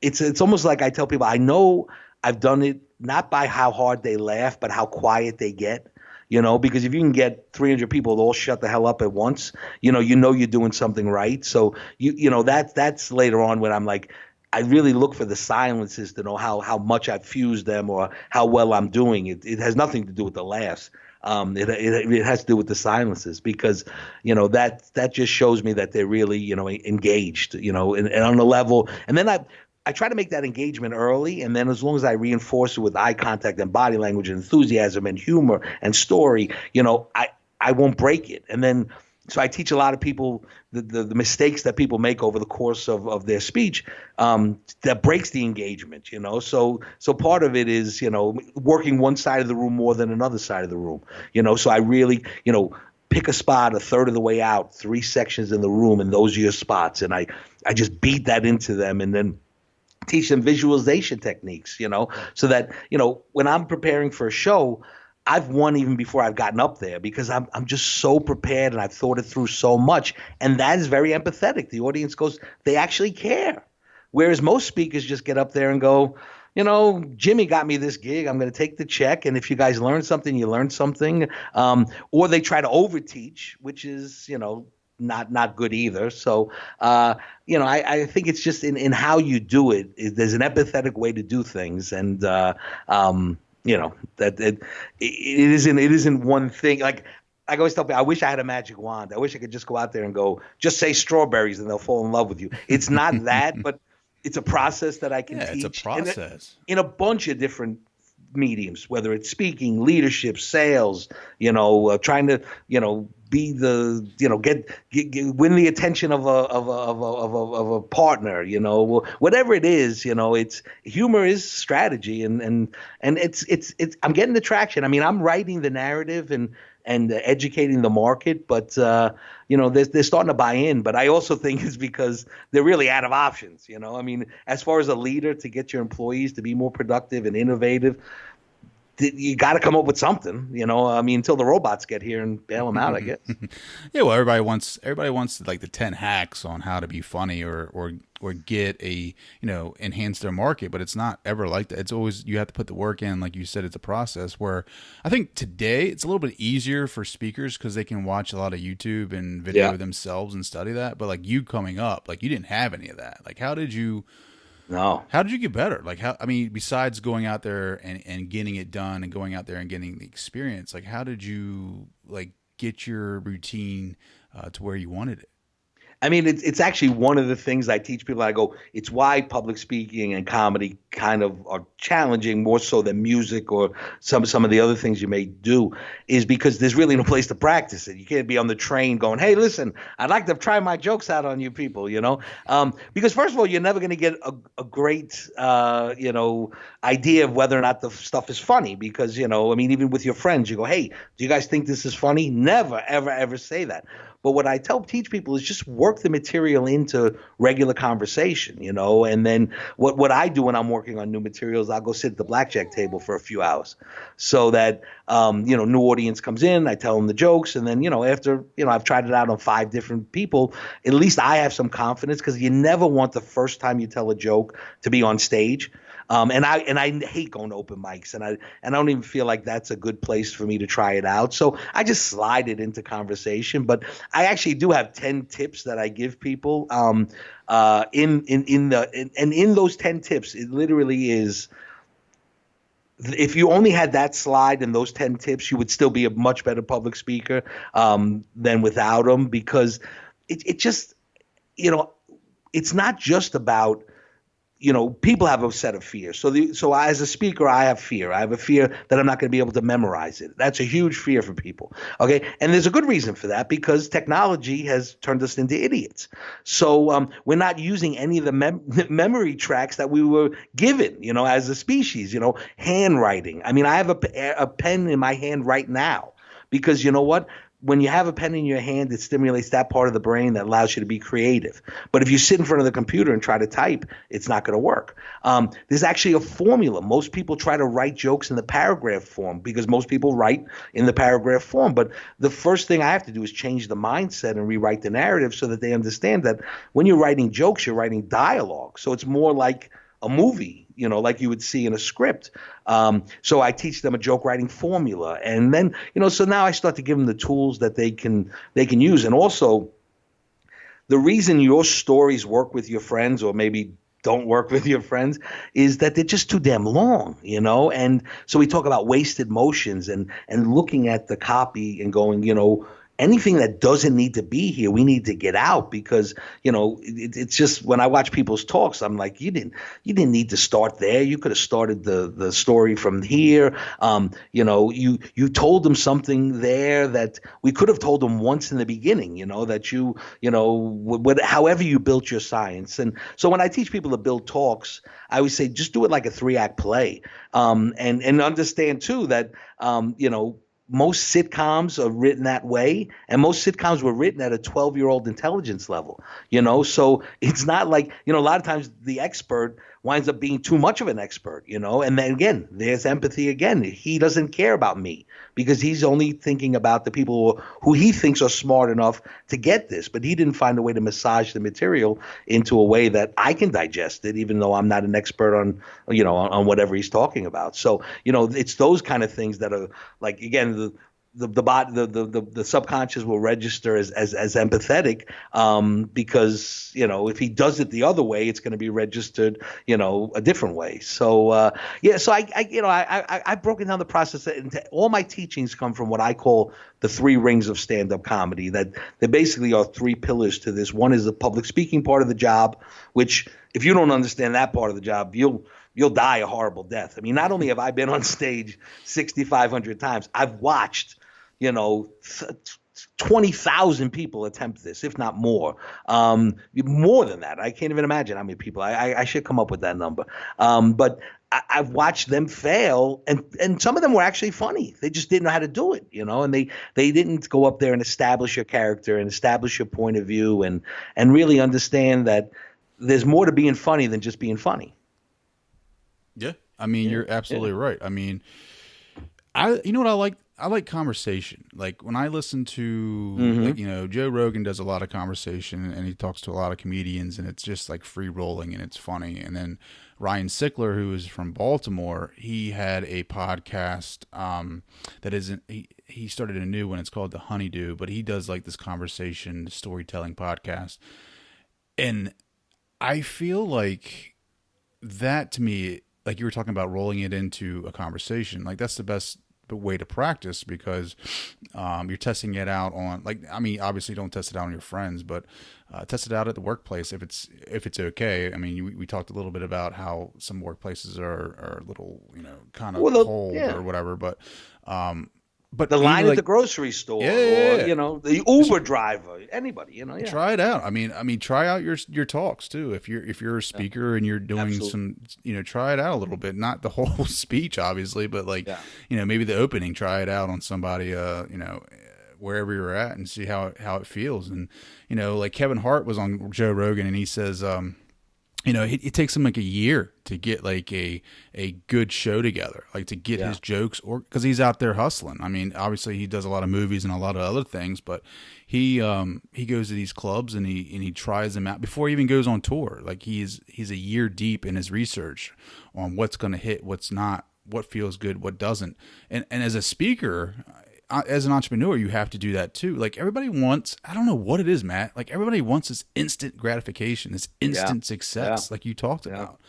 it's almost like I tell people, I know I've done it not by how hard they laugh, but how quiet they get. Because if you can get 300 people to all shut the hell up at once, you're doing something right. So that's later on when I'm like, I really look for the silences to know how much I've fused them or how well I'm doing. It has nothing to do with the laughs. It has to do with the silences, because that just shows me that they're really engaged, and on the level. And then I try to make that engagement early, and then as long as I reinforce it with eye contact and body language and enthusiasm and humor and story, I won't break it. And then so I teach a lot of people the mistakes that people make over the course of their speech that breaks the engagement, So part of it is, working one side of the room more than another side of the room, So I really, pick a spot a third of the way out, 3 sections in the room, and those are your spots. And I just beat that into them, and then teach them visualization techniques, so that, when I'm preparing for a show, I've won even before I've gotten up there, because I'm just so prepared and I've thought it through so much. And that is very empathetic. The audience goes, they actually care. Whereas most speakers just get up there and go, Jimmy got me this gig, I'm going to take the check. And if you guys learn something, you learn something. Or they try to overteach, which is, not good either. So, I think it's just in how you do it. There's an empathetic way to do things. And, that it isn't one thing. Like I always tell people, I wish I had a magic wand. I wish I could just go out there and go, just say strawberries and they'll fall in love with you. It's not that, but it's a process that I can teach. It's a process in a bunch of different mediums, whether it's speaking, leadership, sales, trying to, be the, win the attention of a partner, whatever it is, it's humor is strategy, and it's I'm getting the traction. I mean, I'm writing the narrative and educating the market, but they're starting to buy in. But I also think it's because they're really out of options. I mean, as far as a leader to get your employees to be more productive and innovative, you got to come up with something, I mean, until the robots get here and bail them out, I guess. Yeah, well, everybody wants like the 10 hacks on how to be funny or get a, enhance their market, but it's not ever like that. It's always, you have to put the work in. Like you said, it's a process where I think today it's a little bit easier for speakers because they can watch a lot of YouTube and video themselves and study that. But like you coming up, like you didn't have any of that. Like, how did you get better? Like, besides going out there and getting it done and going out there and getting the experience, like, how did you like get your routine to where you wanted it? I mean, it's actually one of the things I teach people. I go, it's why public speaking and comedy kind of are challenging more so than music or some of the other things you may do, is because there's really no place to practice it. You can't be on the train going, hey, listen, I'd like to try my jokes out on you people, because first of all, you're never going to get a great, idea of whether or not the stuff is funny because, I mean, even with your friends, you go, hey, do you guys think this is funny? Never, ever, ever say that. But what I teach people is just work the material into regular conversation, and then what I do when I'm working on new materials, I'll go sit at the blackjack table for a few hours so that, new audience comes in, I tell them the jokes. And then, after, I've tried it out on 5 different people, at least I have some confidence because you never want the first time you tell a joke to be on stage. And I hate going to open mics, and I don't even feel like that's a good place for me to try it out. So I just slide it into conversation. But I actually do have 10 tips that I give people. In those 10 tips, it literally is. If you only had that slide and those 10 tips, you would still be a much better public speaker than without them, because it just, it's not just about. People have a set of fears. So as a speaker, I have fear. I have a fear that I'm not going to be able to memorize it. That's a huge fear for people. Okay. And there's a good reason for that, because technology has turned us into idiots. So we're not using any of the memory tracks that we were given, as a species, handwriting. I mean, I have a pen in my hand right now because you know what? When you have a pen in your hand, it stimulates that part of the brain that allows you to be creative. But if you sit in front of the computer and try to type, it's not going to work. There's actually a formula. Most people try to write jokes in the paragraph form because most people write in the paragraph form. But the first thing I have to do is change the mindset and rewrite the narrative so that they understand that when you're writing jokes, you're writing dialogue. So it's more like a movie, like you would see in a script. So I teach them a joke writing formula. And then, so now I start to give them the tools that they can use. And also, the reason your stories work with your friends or maybe don't work with your friends is that they're just too damn long, And so we talk about wasted motions and looking at the copy and going, anything that doesn't need to be here, we need to get out, because it's just, when I watch people's talks, I'm like, you didn't need to start there. You could have started the story from here. You told them something there that we could have told them once in the beginning. That however you built your science. And so when I teach people to build talks, I always say just do it like a 3-act play, and understand too that most sitcoms are written that way, and most sitcoms were written at a 12-year-old intelligence level, so it's not like, a lot of times the expert winds up being too much of an expert, and then again, there's empathy again. He doesn't care about me because he's only thinking about the people who he thinks are smart enough to get this, but he didn't find a way to massage the material into a way that I can digest it, even though I'm not an expert on whatever he's talking about. So, it's those kind of things that are like, again, the subconscious will register as empathetic, because if he does it the other way, it's going to be registered a different way. So so I've broken down the process into all my teachings come from what I call the 3 rings of stand-up comedy. That there basically are 3 pillars to this. One is the public speaking part of the job, which if you don't understand that part of the job, you'll die a horrible death. I mean, not only have I been on stage 6,500 times, I've watched 20,000 people attempt this, if not more. More than that. I can't even imagine how many people. I should come up with that number. But I've watched them fail, and some of them were actually funny. They just didn't know how to do it, and they didn't go up there and establish your character and establish your point of view and really understand that there's more to being funny than just being funny. Yeah. I mean, you're absolutely right. I mean, you know what I like? I like conversation. Like when I listen to, like, Joe Rogan does a lot of conversation and he talks to a lot of comedians and it's just like free rolling and it's funny. And then Ryan Sickler, who is from Baltimore, he had a podcast that isn't, he started a new one. It's called The Honeydew, but he does like this conversation storytelling podcast. And I feel like that to me, like you were talking about rolling it into a conversation, like that's the best way to practice because you're testing it out on, like, I mean, obviously don't test it out on your friends, but test it out at the workplace if it's okay. I mean, we talked a little bit about how some workplaces are a little, kind of cold or whatever, but the line at the grocery store, or the Uber driver, anybody, Try it out. I mean, try out your talks too. If you're a speaker and you're doing some, try it out a little bit. Not the whole speech, obviously, but like, maybe the opening. Try it out on somebody, wherever you're at, and see how it feels. And like Kevin Hart was on Joe Rogan, and he says, it takes him like a year to get like a good show together, like to get his jokes, or because he's out there hustling. I mean, obviously he does a lot of movies and a lot of other things, but he goes to these clubs and he tries them out before he even goes on tour. Like he's a year deep in his research on what's going to hit, what's not, what feels good, what doesn't. And as a speaker, as an entrepreneur, you have to do that too. Like everybody wants, I don't know what it is, Matt. Like everybody wants this instant gratification, this instant success, like you talked about.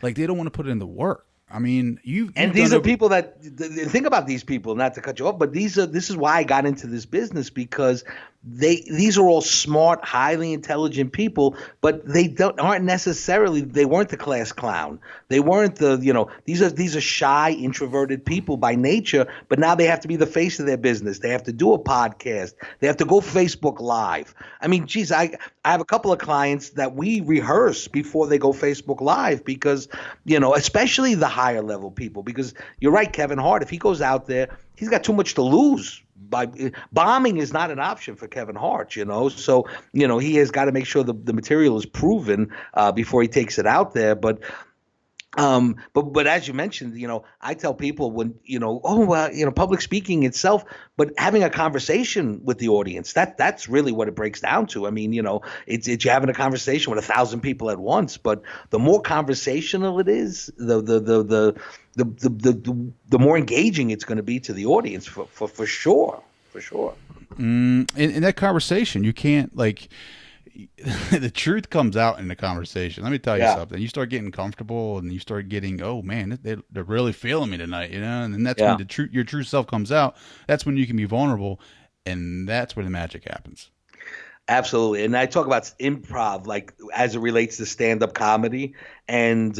Like they don't want to put in the work. I mean, these are people that think about these people, not to cut you off, but this is why I got into this business, because these are all smart, highly intelligent people, but they weren't the class clown. They weren't these are shy, introverted people by nature, but now they have to be the face of their business. They have to do a podcast. They have to go Facebook Live. I mean, geez, I have a couple of clients that we rehearse before they go Facebook Live because, especially the higher level people, because you're right, Kevin Hart, if he goes out there, he's got too much to lose. Bombing is not an option for Kevin Hart, so he has got to make sure the material is proven before he takes it out there. But as you mentioned, I tell people when public speaking itself, but having a conversation with the audience, that's really what it breaks down to. I mean, it's you're having a conversation with 1,000 people at once, but the more conversational it is, the more engaging it's going to be to the audience for sure. In that conversation, you can't the truth comes out in the conversation. Let me tell you something. You start getting comfortable and you start getting, oh man, they're really feeling me tonight, and then that's when your true self comes out. That's when you can be vulnerable, and that's where the magic happens. Absolutely. And I talk about improv, like as it relates to stand-up comedy. And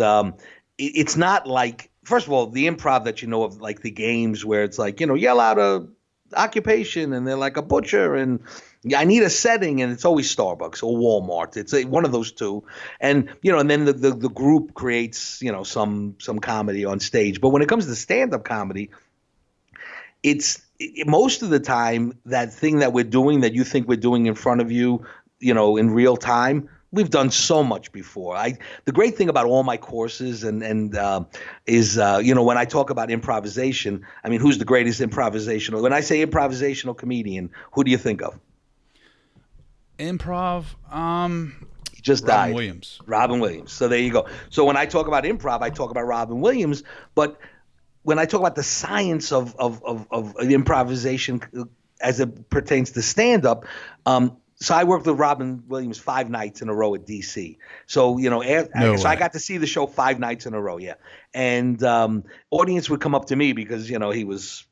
it's not like, first of all, the improv that of, like the games where it's like, yell out a occupation and they're like a butcher and I need a setting, and it's always Starbucks or Walmart. It's one of those two. And, and then the group creates, some comedy on stage. But when it comes to stand-up comedy, most of the time, that thing that we're doing that you think we're doing in front of you, in real time, we've done so much before. The great thing about all my courses is when I talk about improvisation, I mean, who's the greatest improvisational? When I say improvisational comedian, who do you think of? Improv, he just died. Robin Williams. So there you go. So when I talk about improv, I talk about Robin Williams. But when I talk about the science of improvisation as it pertains to stand-up, so I worked with Robin Williams 5 nights in a row at DC. So, I got to see the show 5 nights in a row, And audience would come up to me because, he was,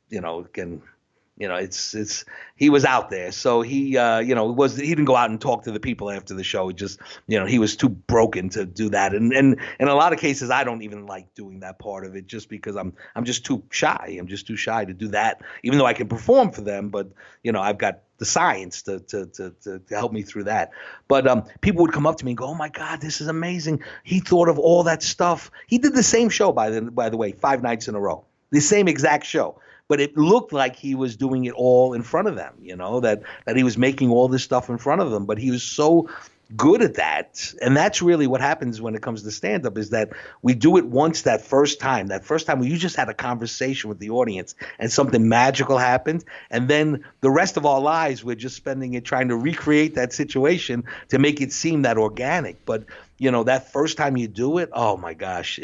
it's he was out there. So he he didn't go out and talk to the people after the show. It just, he was too broken to do that. And in a lot of cases, I don't even like doing that part of it, just because I'm just too shy. I'm just too shy to do that, even though I can perform for them. But I've got the science to help me through that. But people would come up to me and go, "Oh my God, this is amazing. He thought of all that stuff." He did the same show, by the way, 5 nights in a row, the same exact show. But it looked like he was doing it all in front of them, that he was making all this stuff in front of them. But he was so good at that. And that's really what happens when it comes to stand-up, is that we do it once that first time where you just had a conversation with the audience and something magical happened. And then the rest of our lives, we're just spending it trying to recreate that situation to make it seem that organic. But that first time you do it, oh my gosh,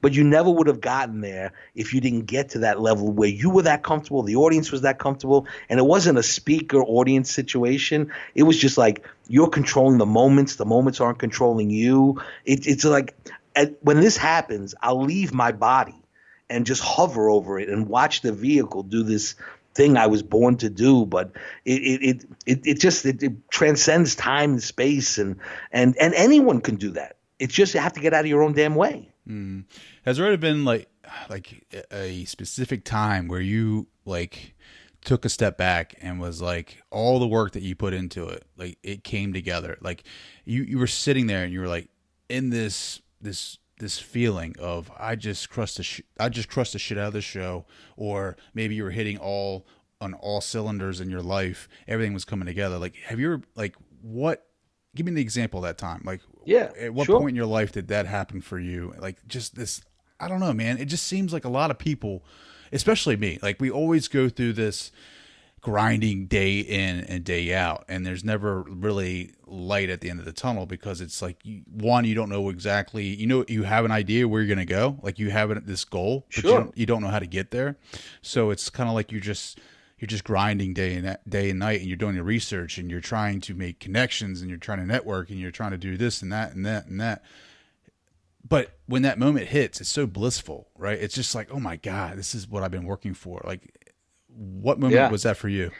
but you never would have gotten there if you didn't get to that level where you were that comfortable, the audience was that comfortable, and it wasn't a speaker audience situation. It was just like you're controlling the moments aren't controlling you. It's like when this happens, I'll leave my body and just hover over it and watch the vehicle do this thing I was born to do. But it transcends time and space, and anyone can do that. It's just you have to get out of your own damn way. Has there ever been like a specific time where you took a step back and was like, all the work that you put into it, like it came together, like you were sitting there and you were like in this feeling of I just crushed the shit out of the show, or maybe you were hitting on all cylinders in your life, everything was coming together? Like, have you ever, what? Give me the example of that time. Like, yeah, at what sure. point in your life did that happen for you? Like, just this, I don't know, man. It just seems like a lot of people, especially me, like we always go through this grinding day in and day out, and there's never really light at the end of the tunnel, because it's like, you don't know exactly, you have an idea where you're going to go, like you have this goal, but sure, you don't know how to get there. So it's kind of like you're just grinding day and night, and you're doing your research, and you're trying to make connections, and you're trying to network, and you're trying to do this and that and that and that. But when that moment hits, it's so blissful, right? It's just like, oh my God, this is what I've been working for. Like, what moment was that for you?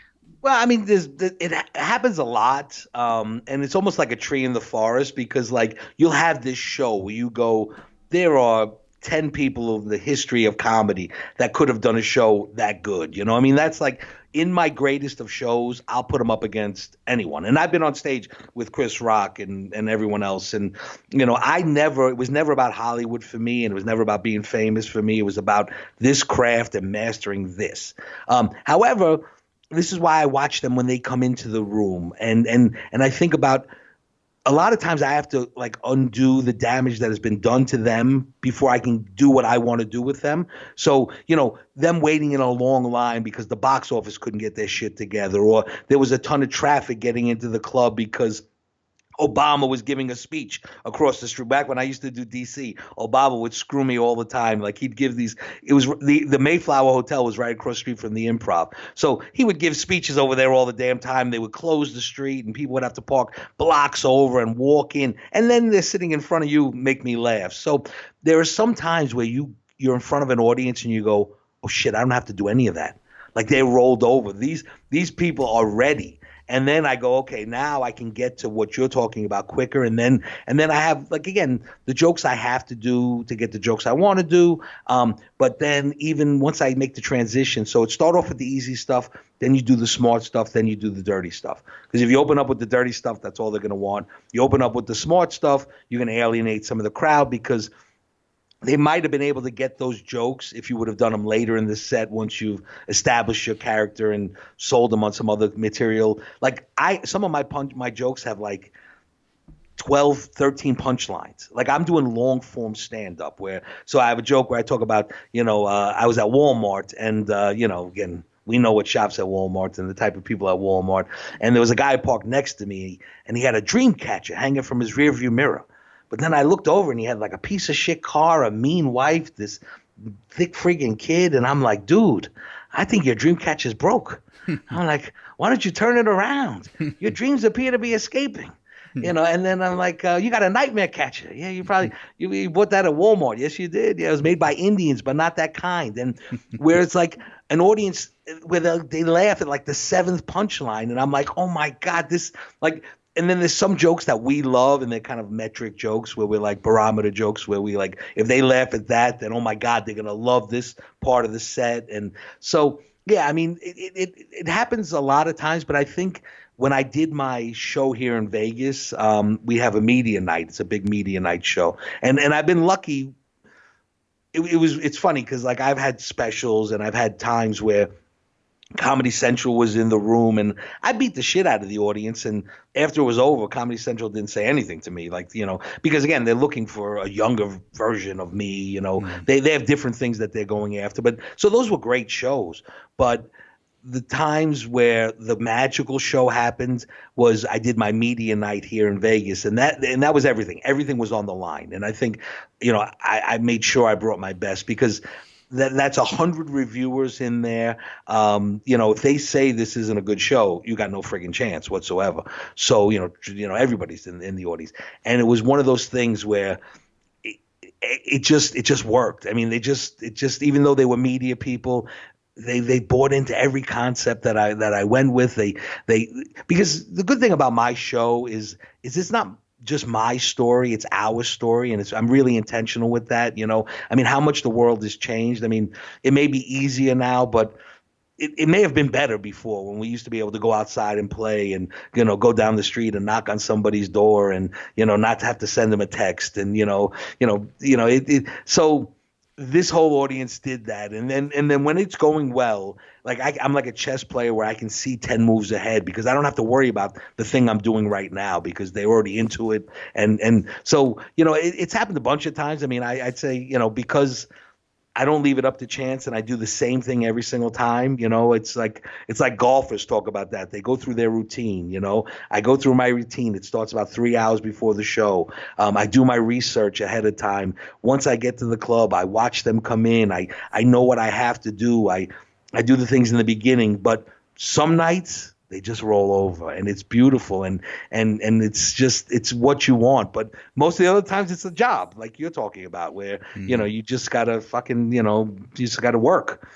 Well, I mean, it happens a lot, and it's almost like a tree in the forest, because like you'll have this show where you go, there are 10 people of the history of comedy that could have done a show that good. I mean, that's like in my greatest of shows, I'll put them up against anyone. And I've been on stage with Chris Rock and everyone else. And, it was never about Hollywood for me, and it was never about being famous for me. It was about this craft and mastering this. However, this is why I watch them when they come into the room. And I think about, a lot of times I have to undo the damage that has been done to them before I can do what I want to do with them. So, them waiting in a long line because the box office couldn't get their shit together, or there was a ton of traffic getting into the club because Obama was giving a speech across the street. Back when I used to do DC, Obama would screw me all the time. Like, he'd give these, it was the Mayflower Hotel was right across the street from the Improv. So he would give speeches over there all the damn time. They would close the street and people would have to park blocks over and walk in. And then they're sitting in front of you, make me laugh. So there are some times where you're in front of an audience and you go, oh shit, I don't have to do any of that. Like, they rolled over. These people are ready. And then I go, okay, now I can get to what you're talking about quicker. And then I have, again, the jokes I have to do to get the jokes I want to do. But then even once I make the transition, so it start off with the easy stuff, then you do the smart stuff, then you do the dirty stuff. Because if you open up with the dirty stuff, that's all they're going to want. You open up with the smart stuff, you're going to alienate some of the crowd, because they might have been able to get those jokes if you would have done them later in the set, once you've established your character and sold them on some other material. Like, some of my jokes have 12, 13 punchlines. Like, I'm doing long form stand up so I have a joke where I talk about, I was at Walmart and, again, we know what shops at Walmart and the type of people at Walmart. And there was a guy parked next to me, and he had a dream catcher hanging from his rearview mirror. But then I looked over and he had a piece of shit car, a mean wife, this thick friggin' kid. And I'm like, dude, I think your dream catcher's broke. I'm like, why don't you turn it around? Your dreams appear to be escaping. And then I'm like, you got a nightmare catcher. Yeah, you bought that at Walmart. Yes, you did. Yeah, it was made by Indians, but not that kind. And where it's like an audience where they laugh at like the seventh punchline, and I'm like, oh my God, this like. And then there's some jokes that we love, and they're kind of metric jokes where we're like barometer jokes where we like, if they laugh at that, then oh my God, they're gonna love this part of the set. And so yeah, I mean, it happens a lot of times, but I think when I did my show here in Vegas, we have a media night. It's a big media night show, and I've been lucky. It's funny because like I've had specials and I've had times where Comedy Central was in the room and I beat the shit out of the audience. And after it was over, Comedy Central didn't say anything to me. Like, because again, they're looking for a younger version of me, they have different things that they're going after. But so those were great shows. But the times where the magical show happened was I did my media night here in Vegas, and that was everything. Everything was on the line. And I think, I made sure I brought my best because that's 100 reviewers in there. If they say this isn't a good show, you got no friggin' chance whatsoever. So, everybody's in the audience. And it was one of those things where it just worked. I mean, it just even though they were media people, they bought into every concept that I went with. They because the good thing about my show is it's not just my story, it's our story, and I'm really intentional with that. I mean, how much the world has changed. I mean, it may be easier now, but it may have been better before when we used to be able to go outside and play and, go down the street and knock on somebody's door and, not to have to send them a text and, so this whole audience did that. And then when it's going well, like I'm like a chess player where I can see 10 moves ahead because I don't have to worry about the thing I'm doing right now because they're already into it. And so, it's happened a bunch of times. I mean, I'd say, because I don't leave it up to chance and I do the same thing every single time. It's like golfers talk about that. They go through their routine. I go through my routine. It starts about 3 hours before the show. I do my research ahead of time. Once I get to the club, I watch them come in. I know what I have to do. I do the things in the beginning, but some nights they just roll over and it's beautiful and it's what you want. But most of the other times it's a job like you're talking about where, you just gotta fucking, you just gotta work.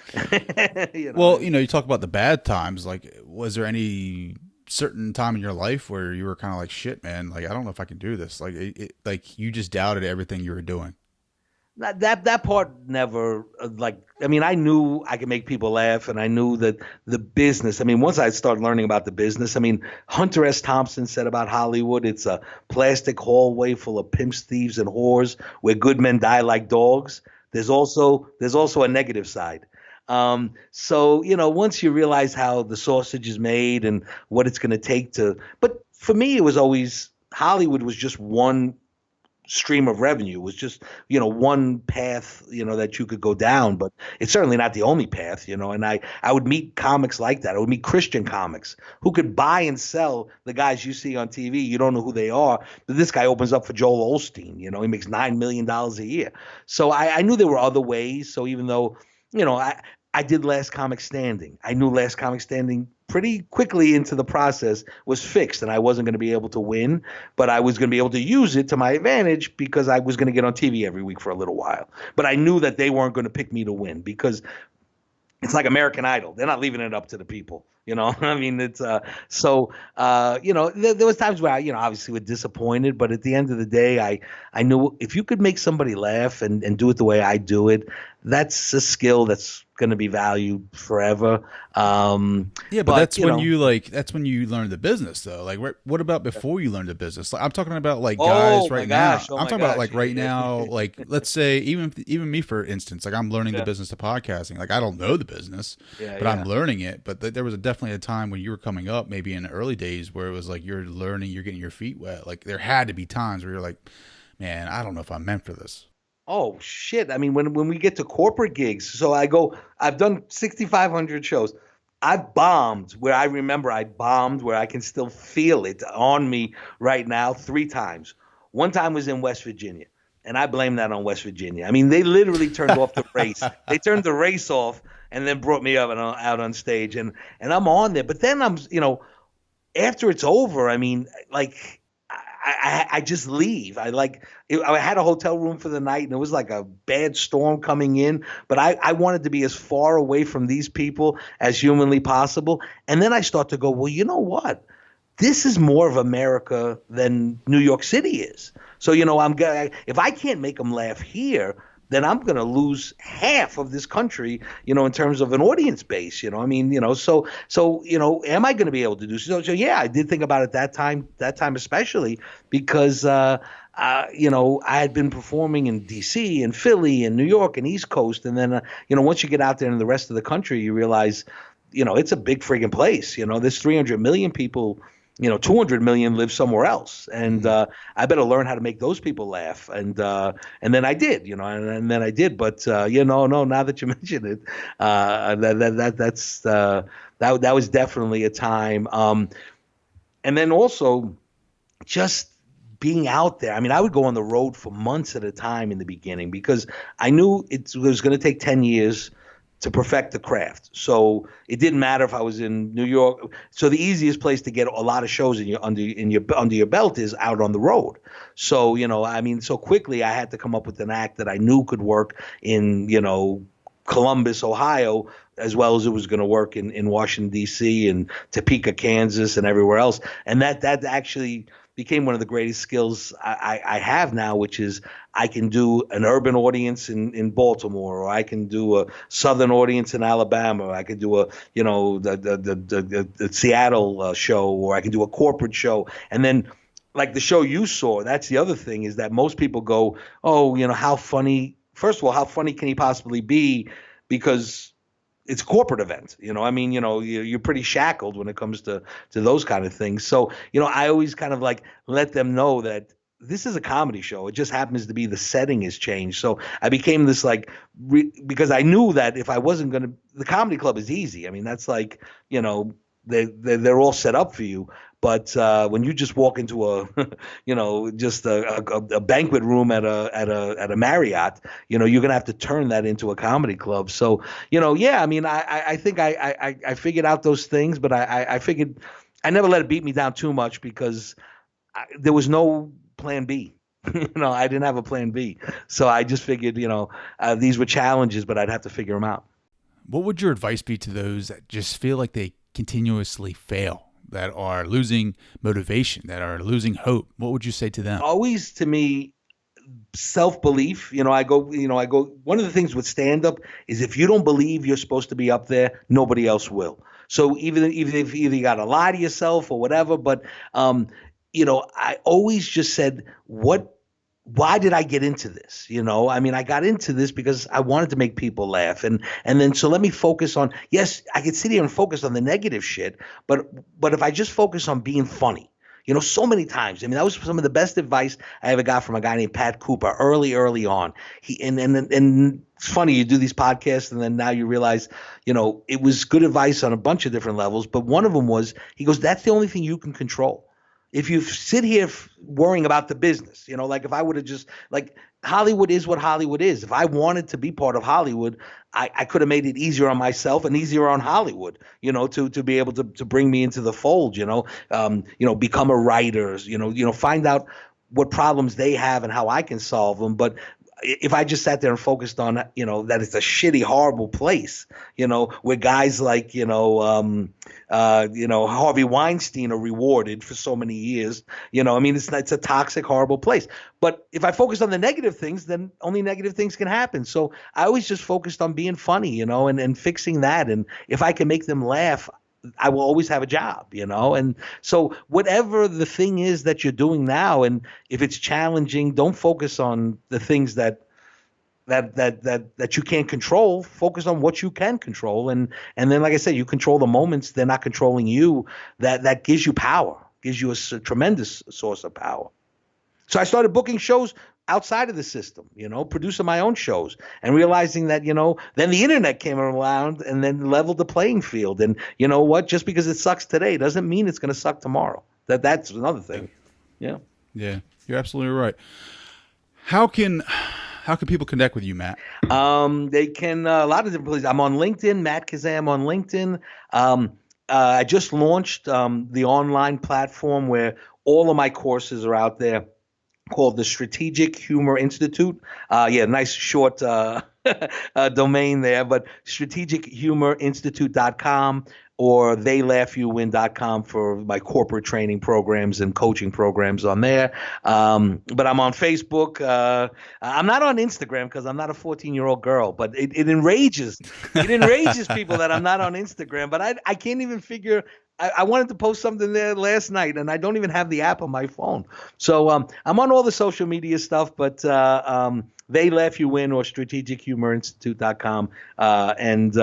Well, you talk about the bad times. Like, was there any certain time in your life where you were kind of like, shit, man, like, I don't know if I can do this. Like like you just doubted everything you were doing. That part never I mean, I knew I could make people laugh and I knew that the business, I mean, once I started learning about the business, I mean, Hunter S. Thompson said about Hollywood, it's a plastic hallway full of pimps, thieves, and whores where good men die like dogs. There's also a negative side. So, once you realize how the sausage is made and what it's going to take but for me, it was always, Hollywood was just one stream of revenue. It was just, one path, that you could go down, but it's certainly not the only path, and I would meet comics like that. I would meet Christian comics who could buy and sell the guys you see on TV. You don't know who they are, but this guy opens up for Joel Osteen, he makes $9 million a year. So I knew there were other ways. So even though, I did Last Comic Standing, I knew Last Comic Standing pretty quickly into the process was fixed and I wasn't going to be able to win, but I was going to be able to use it to my advantage because I was going to get on TV every week for a little while. But I knew that they weren't going to pick me to win because it's like American Idol. They're not leaving it up to the people. I mean, it's there was times where I, obviously were disappointed, but at the end of the day, I knew if you could make somebody laugh and do it the way I do it, that's a skill that's going to be valued forever. Yeah, but that's when that's when you learn the business though. Like, what about before you learn the business? Like, I'm talking about like guys right now. I'm talking about like right now, like let's say even me, for instance, like I'm learning the business of podcasting. Like I don't know the business, but I'm learning it. But there was definitely a time when you were coming up, maybe in the early days, where it was like you're learning, you're getting your feet wet. Like there had to be times where you're like, man, I don't know if I'm meant for this. Oh shit. I mean, when we get to corporate gigs, so I've done 6,500 shows. I bombed where I remember I bombed where I can still feel it on me right now 3 times. One time was in West Virginia, and I blame that on West Virginia. I mean, they literally turned off the race. They turned the race off and then brought me up and out on stage, and I'm on there. But then I'm, after it's over, I mean, like I just leave. I had a hotel room for the night, and it was like a bad storm coming in, but I wanted to be as far away from these people as humanly possible. And then I start to go, well, you know what? This is more of America than New York City is. So, if I can't make them laugh here, then I'm going to lose half of this country, in terms of an audience base, so am I going to be able to do so? So yeah, I did think about it that time especially because, I had been performing in DC and Philly and New York and East Coast. And then, once you get out there in the rest of the country, you realize, it's a big friggin' place. There's 300 million people. 200 million live somewhere else. And I better learn how to make those people laugh. And then I did, and then I did. But, no, now that you mention it, that was definitely a time. And then also just being out there. I mean, I would go on the road for months at a time in the beginning because I knew it was going to take 10 years to perfect the craft. So it didn't matter if I was in New York. So the easiest place to get a lot of shows under your belt is out on the road. So, so quickly I had to come up with an act that I knew could work in, Columbus, Ohio, as well as it was going to work in Washington, D.C. and Topeka, Kansas and everywhere else. And that actually became one of the greatest skills I have now, which is I can do an urban audience in Baltimore, or I can do a southern audience in Alabama, or I can do a the Seattle show, or I can do a corporate show. And then like the show you saw, that's the other thing, is that most people go, oh, how funny. First of all, how funny can he possibly be? Because it's a corporate event, you're pretty shackled when it comes to those kind of things. So, I always kind of like let them know that this is a comedy show. It just happens to be the setting has changed. So I became this because I knew that if I wasn't going to, the comedy club is easy. I mean, that's like, they're all set up for you. But when you just walk into a banquet room at a Marriott, you're gonna have to turn that into a comedy club. So I mean, I think I figured out those things, but I figured I never let it beat me down too much because there was no plan B. I didn't have a plan B, so I just figured these were challenges, but I'd have to figure them out. What would your advice be to those that just feel like they continuously fail, that are losing motivation, that are losing hope? What would you say to them? Always, to me, self-belief. I go, one of the things with stand-up is if you don't believe you're supposed to be up there, nobody else will. So even if you got to lie to yourself or whatever, but, I always just said, why did I get into this? I mean, I got into this because I wanted to make people laugh. And then, so let me focus on, yes, I could sit here and focus on the negative shit, but if I just focus on being funny, so many times, I mean, that was some of the best advice I ever got from a guy named Pat Cooper early on. And it's funny, you do these podcasts and then now you realize, it was good advice on a bunch of different levels. But one of them was, he goes, that's the only thing you can control. If you sit here worrying about the business, like if I would have just Hollywood is what Hollywood is. If I wanted to be part of Hollywood, I could have made it easier on myself and easier on Hollywood, to be able to bring me into the fold, become a writer, find out what problems they have and how I can solve them. But if I just sat there and focused on, that it's a shitty, horrible place, where guys like, Harvey Weinstein are rewarded for so many years, I mean, it's a toxic, horrible place. But if I focus on the negative things, then only negative things can happen. So I always just focused on being funny, and fixing that. And if I can make them laugh, I will always have a job, and so whatever the thing is that you're doing now, and if it's challenging, don't focus on the things that you can't control. Focus on what you can control, and then, like I said, you control the moments. They're not controlling you. That gives you power, gives you a tremendous source of power. So I started booking shows outside of the system, producing my own shows, and realizing that, then the internet came around and then leveled the playing field. And you know what? Just because it sucks today doesn't mean it's going to suck tomorrow. That's another thing. Yeah. Yeah, you're absolutely right. How can people connect with you, Matt? They can, a lot of different places. I'm on LinkedIn, Matt Kazam on LinkedIn. I just launched the online platform where all of my courses are out there, called the Strategic Humor Institute. Yeah, nice short domain there, but strategichumorinstitute.com or theylaughyouwin.com for my corporate training programs and coaching programs on there. But I'm on Facebook. I'm not on Instagram because I'm not a 14-year-old girl, but it enrages people that I'm not on Instagram. But I can't even figure. I wanted to post something there last night, and I don't even have the app on my phone. So I'm on all the social media stuff, but They Laugh You Win or strategichumorinstitute.com. And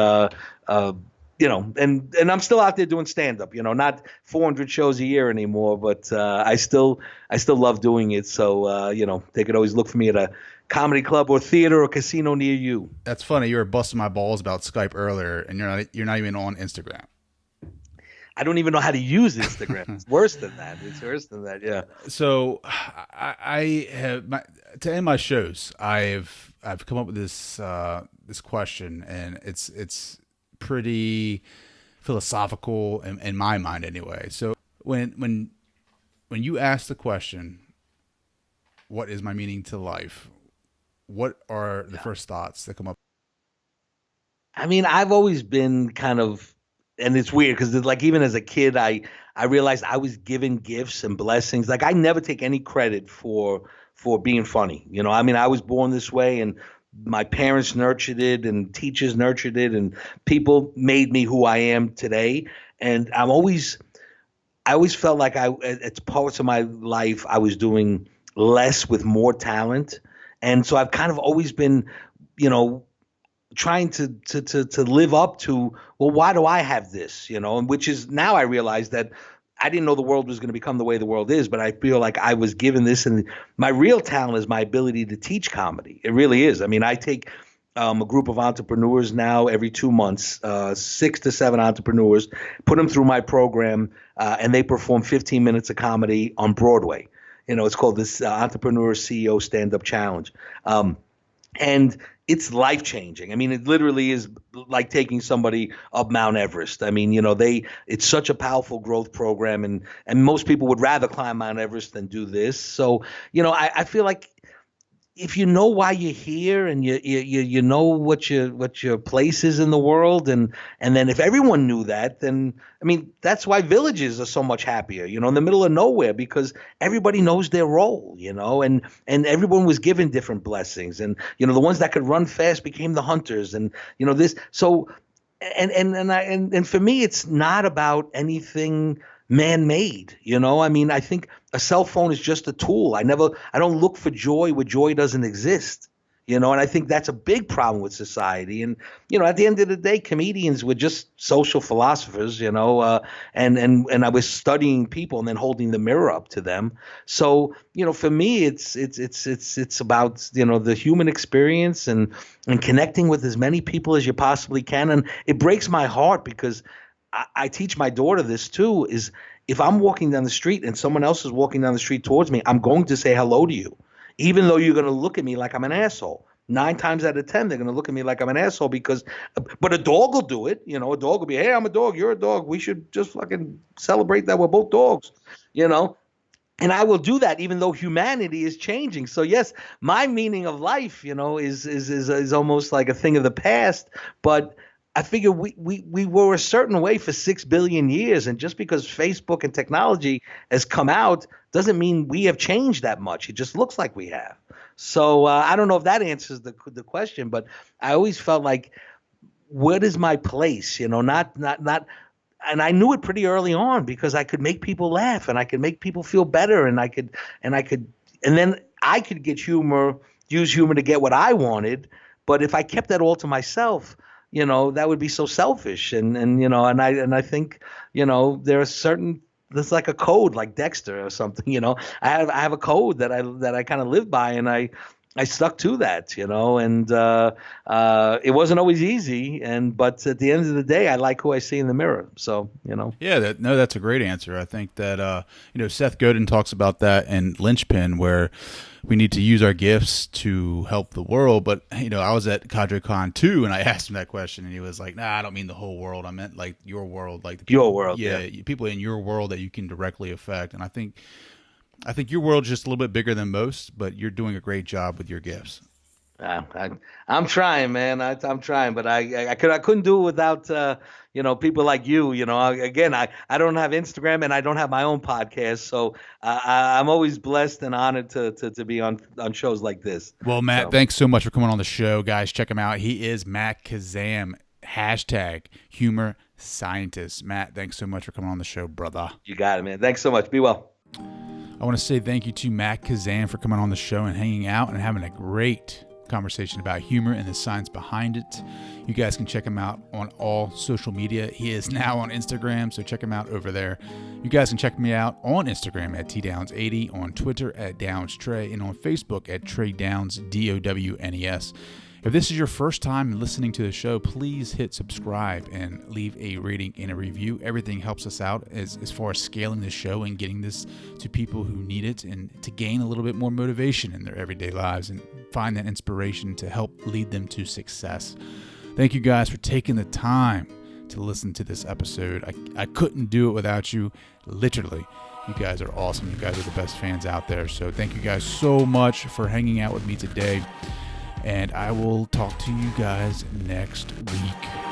I'm still out there doing stand-up, not 400 shows a year anymore, but I still love doing it. So, they could always look for me at a comedy club or theater or casino near you. That's funny. You were busting my balls about Skype earlier, and you're not even on Instagram. I don't even know how to use Instagram. It's worse than that. Yeah. So I have to end my shows. I've come up with this question, and it's pretty philosophical in my mind anyway. So when you ask the question, what is my meaning to life? What are the first thoughts that come up? I mean, I've always been kind of, and it's weird because like even as a kid, I realized I was given gifts and blessings. Like I never take any credit for being funny. I mean, I was born this way, and my parents nurtured it, and teachers nurtured it, and people made me who I am today. And I always felt like at parts of my life I was doing less with more talent, and so I've kind of always been, trying to live up to, well, why do I have this, and which is now I realize that I didn't know the world was going to become the way the world is, but I feel like I was given this, and my real talent is my ability to teach comedy. It really is. I mean, I take a group of entrepreneurs now every 2 months, 6 to 7 entrepreneurs, put them through my program, and they perform 15 minutes of comedy on Broadway. It's called this Entrepreneur CEO Stand-Up Challenge. And it's life-changing. I mean, it literally is like taking somebody up Mount Everest. I mean, it's such a powerful growth program, and most people would rather climb Mount Everest than do this. So, I feel like if you know why you're here, and you know what your place is in the world, and then if everyone knew that, then I mean that's why villages are so much happier, in the middle of nowhere, because everybody knows their role, and everyone was given different blessings, and the ones that could run fast became the hunters, and this. So and for me, it's not about anything man-made. I mean, I think a cell phone is just a tool. I don't look for joy where joy doesn't exist. And I think that's a big problem with society. And at the end of the day, comedians were just social philosophers. And I was studying people and then holding the mirror up to them. So for me, it's about the human experience and connecting with as many people as you possibly can. And it breaks my heart because I teach my daughter this too, is if I'm walking down the street and someone else is walking down the street towards me, I'm going to say hello to you, even though you're going to look at me like I'm an asshole. 9 times out of 10, they're going to look at me like I'm an asshole but a dog will do it. A dog will be, hey, I'm a dog, you're a dog. We should just fucking celebrate that we're both dogs, And I will do that even though humanity is changing. So yes, my meaning of life, is almost like a thing of the past, but I figure we were a certain way for 6 billion years, and just because Facebook and technology has come out doesn't mean we have changed that much. It just looks like we have. So I don't know if that answers the question, but I always felt like, what is my place? Not, and I knew it pretty early on because I could make people laugh and I could make people feel better, and then I could use humor to get what I wanted. But if I kept that all to myself, that would be so selfish. And I think, there are there's like a code like Dexter or something, I have a code that I kind of live by, and I I stuck to that, and it wasn't always easy. But at the end of the day, I like who I see in the mirror. So, Yeah, that's a great answer. I think that Seth Godin talks about that in Lynchpin, where we need to use our gifts to help the world. But I was at CadreCon too, and I asked him that question, and he was like, "Nah, I don't mean the whole world. I meant like your world, like the people, your world, yeah, people in your world that you can directly affect." And I think your world's just a little bit bigger than most, but you're doing a great job with your gifts. I'm trying, man. I'm trying, but I couldn't do it without people like you. Again, I don't have Instagram and I don't have my own podcast, so I'm always blessed and honored to be on shows like this. Well, Matt, thanks so much for coming on the show, guys. Check him out. He is Matt Kazam, #humor scientist. Matt, thanks so much for coming on the show, brother. You got it, man. Thanks so much. Be well. I want to say thank you to Matt Kazam for coming on the show and hanging out and having a great conversation about humor and the science behind it. You guys can check him out on all social media. He is now on Instagram, so check him out over there. You guys can check me out on Instagram at TDowns80, on Twitter at DownsTrey, and on Facebook at Trey Downs, DOWNES. If this is your first time listening to the show, please hit subscribe and leave a rating and a review. Everything helps us out as far as scaling the show and getting this to people who need it and to gain a little bit more motivation in their everyday lives and find that inspiration to help lead them to success. Thank you guys for taking the time to listen to this episode. I couldn't do it without you, literally. You guys are awesome. You guys are the best fans out there. So thank you guys so much for hanging out with me today. And I will talk to you guys next week.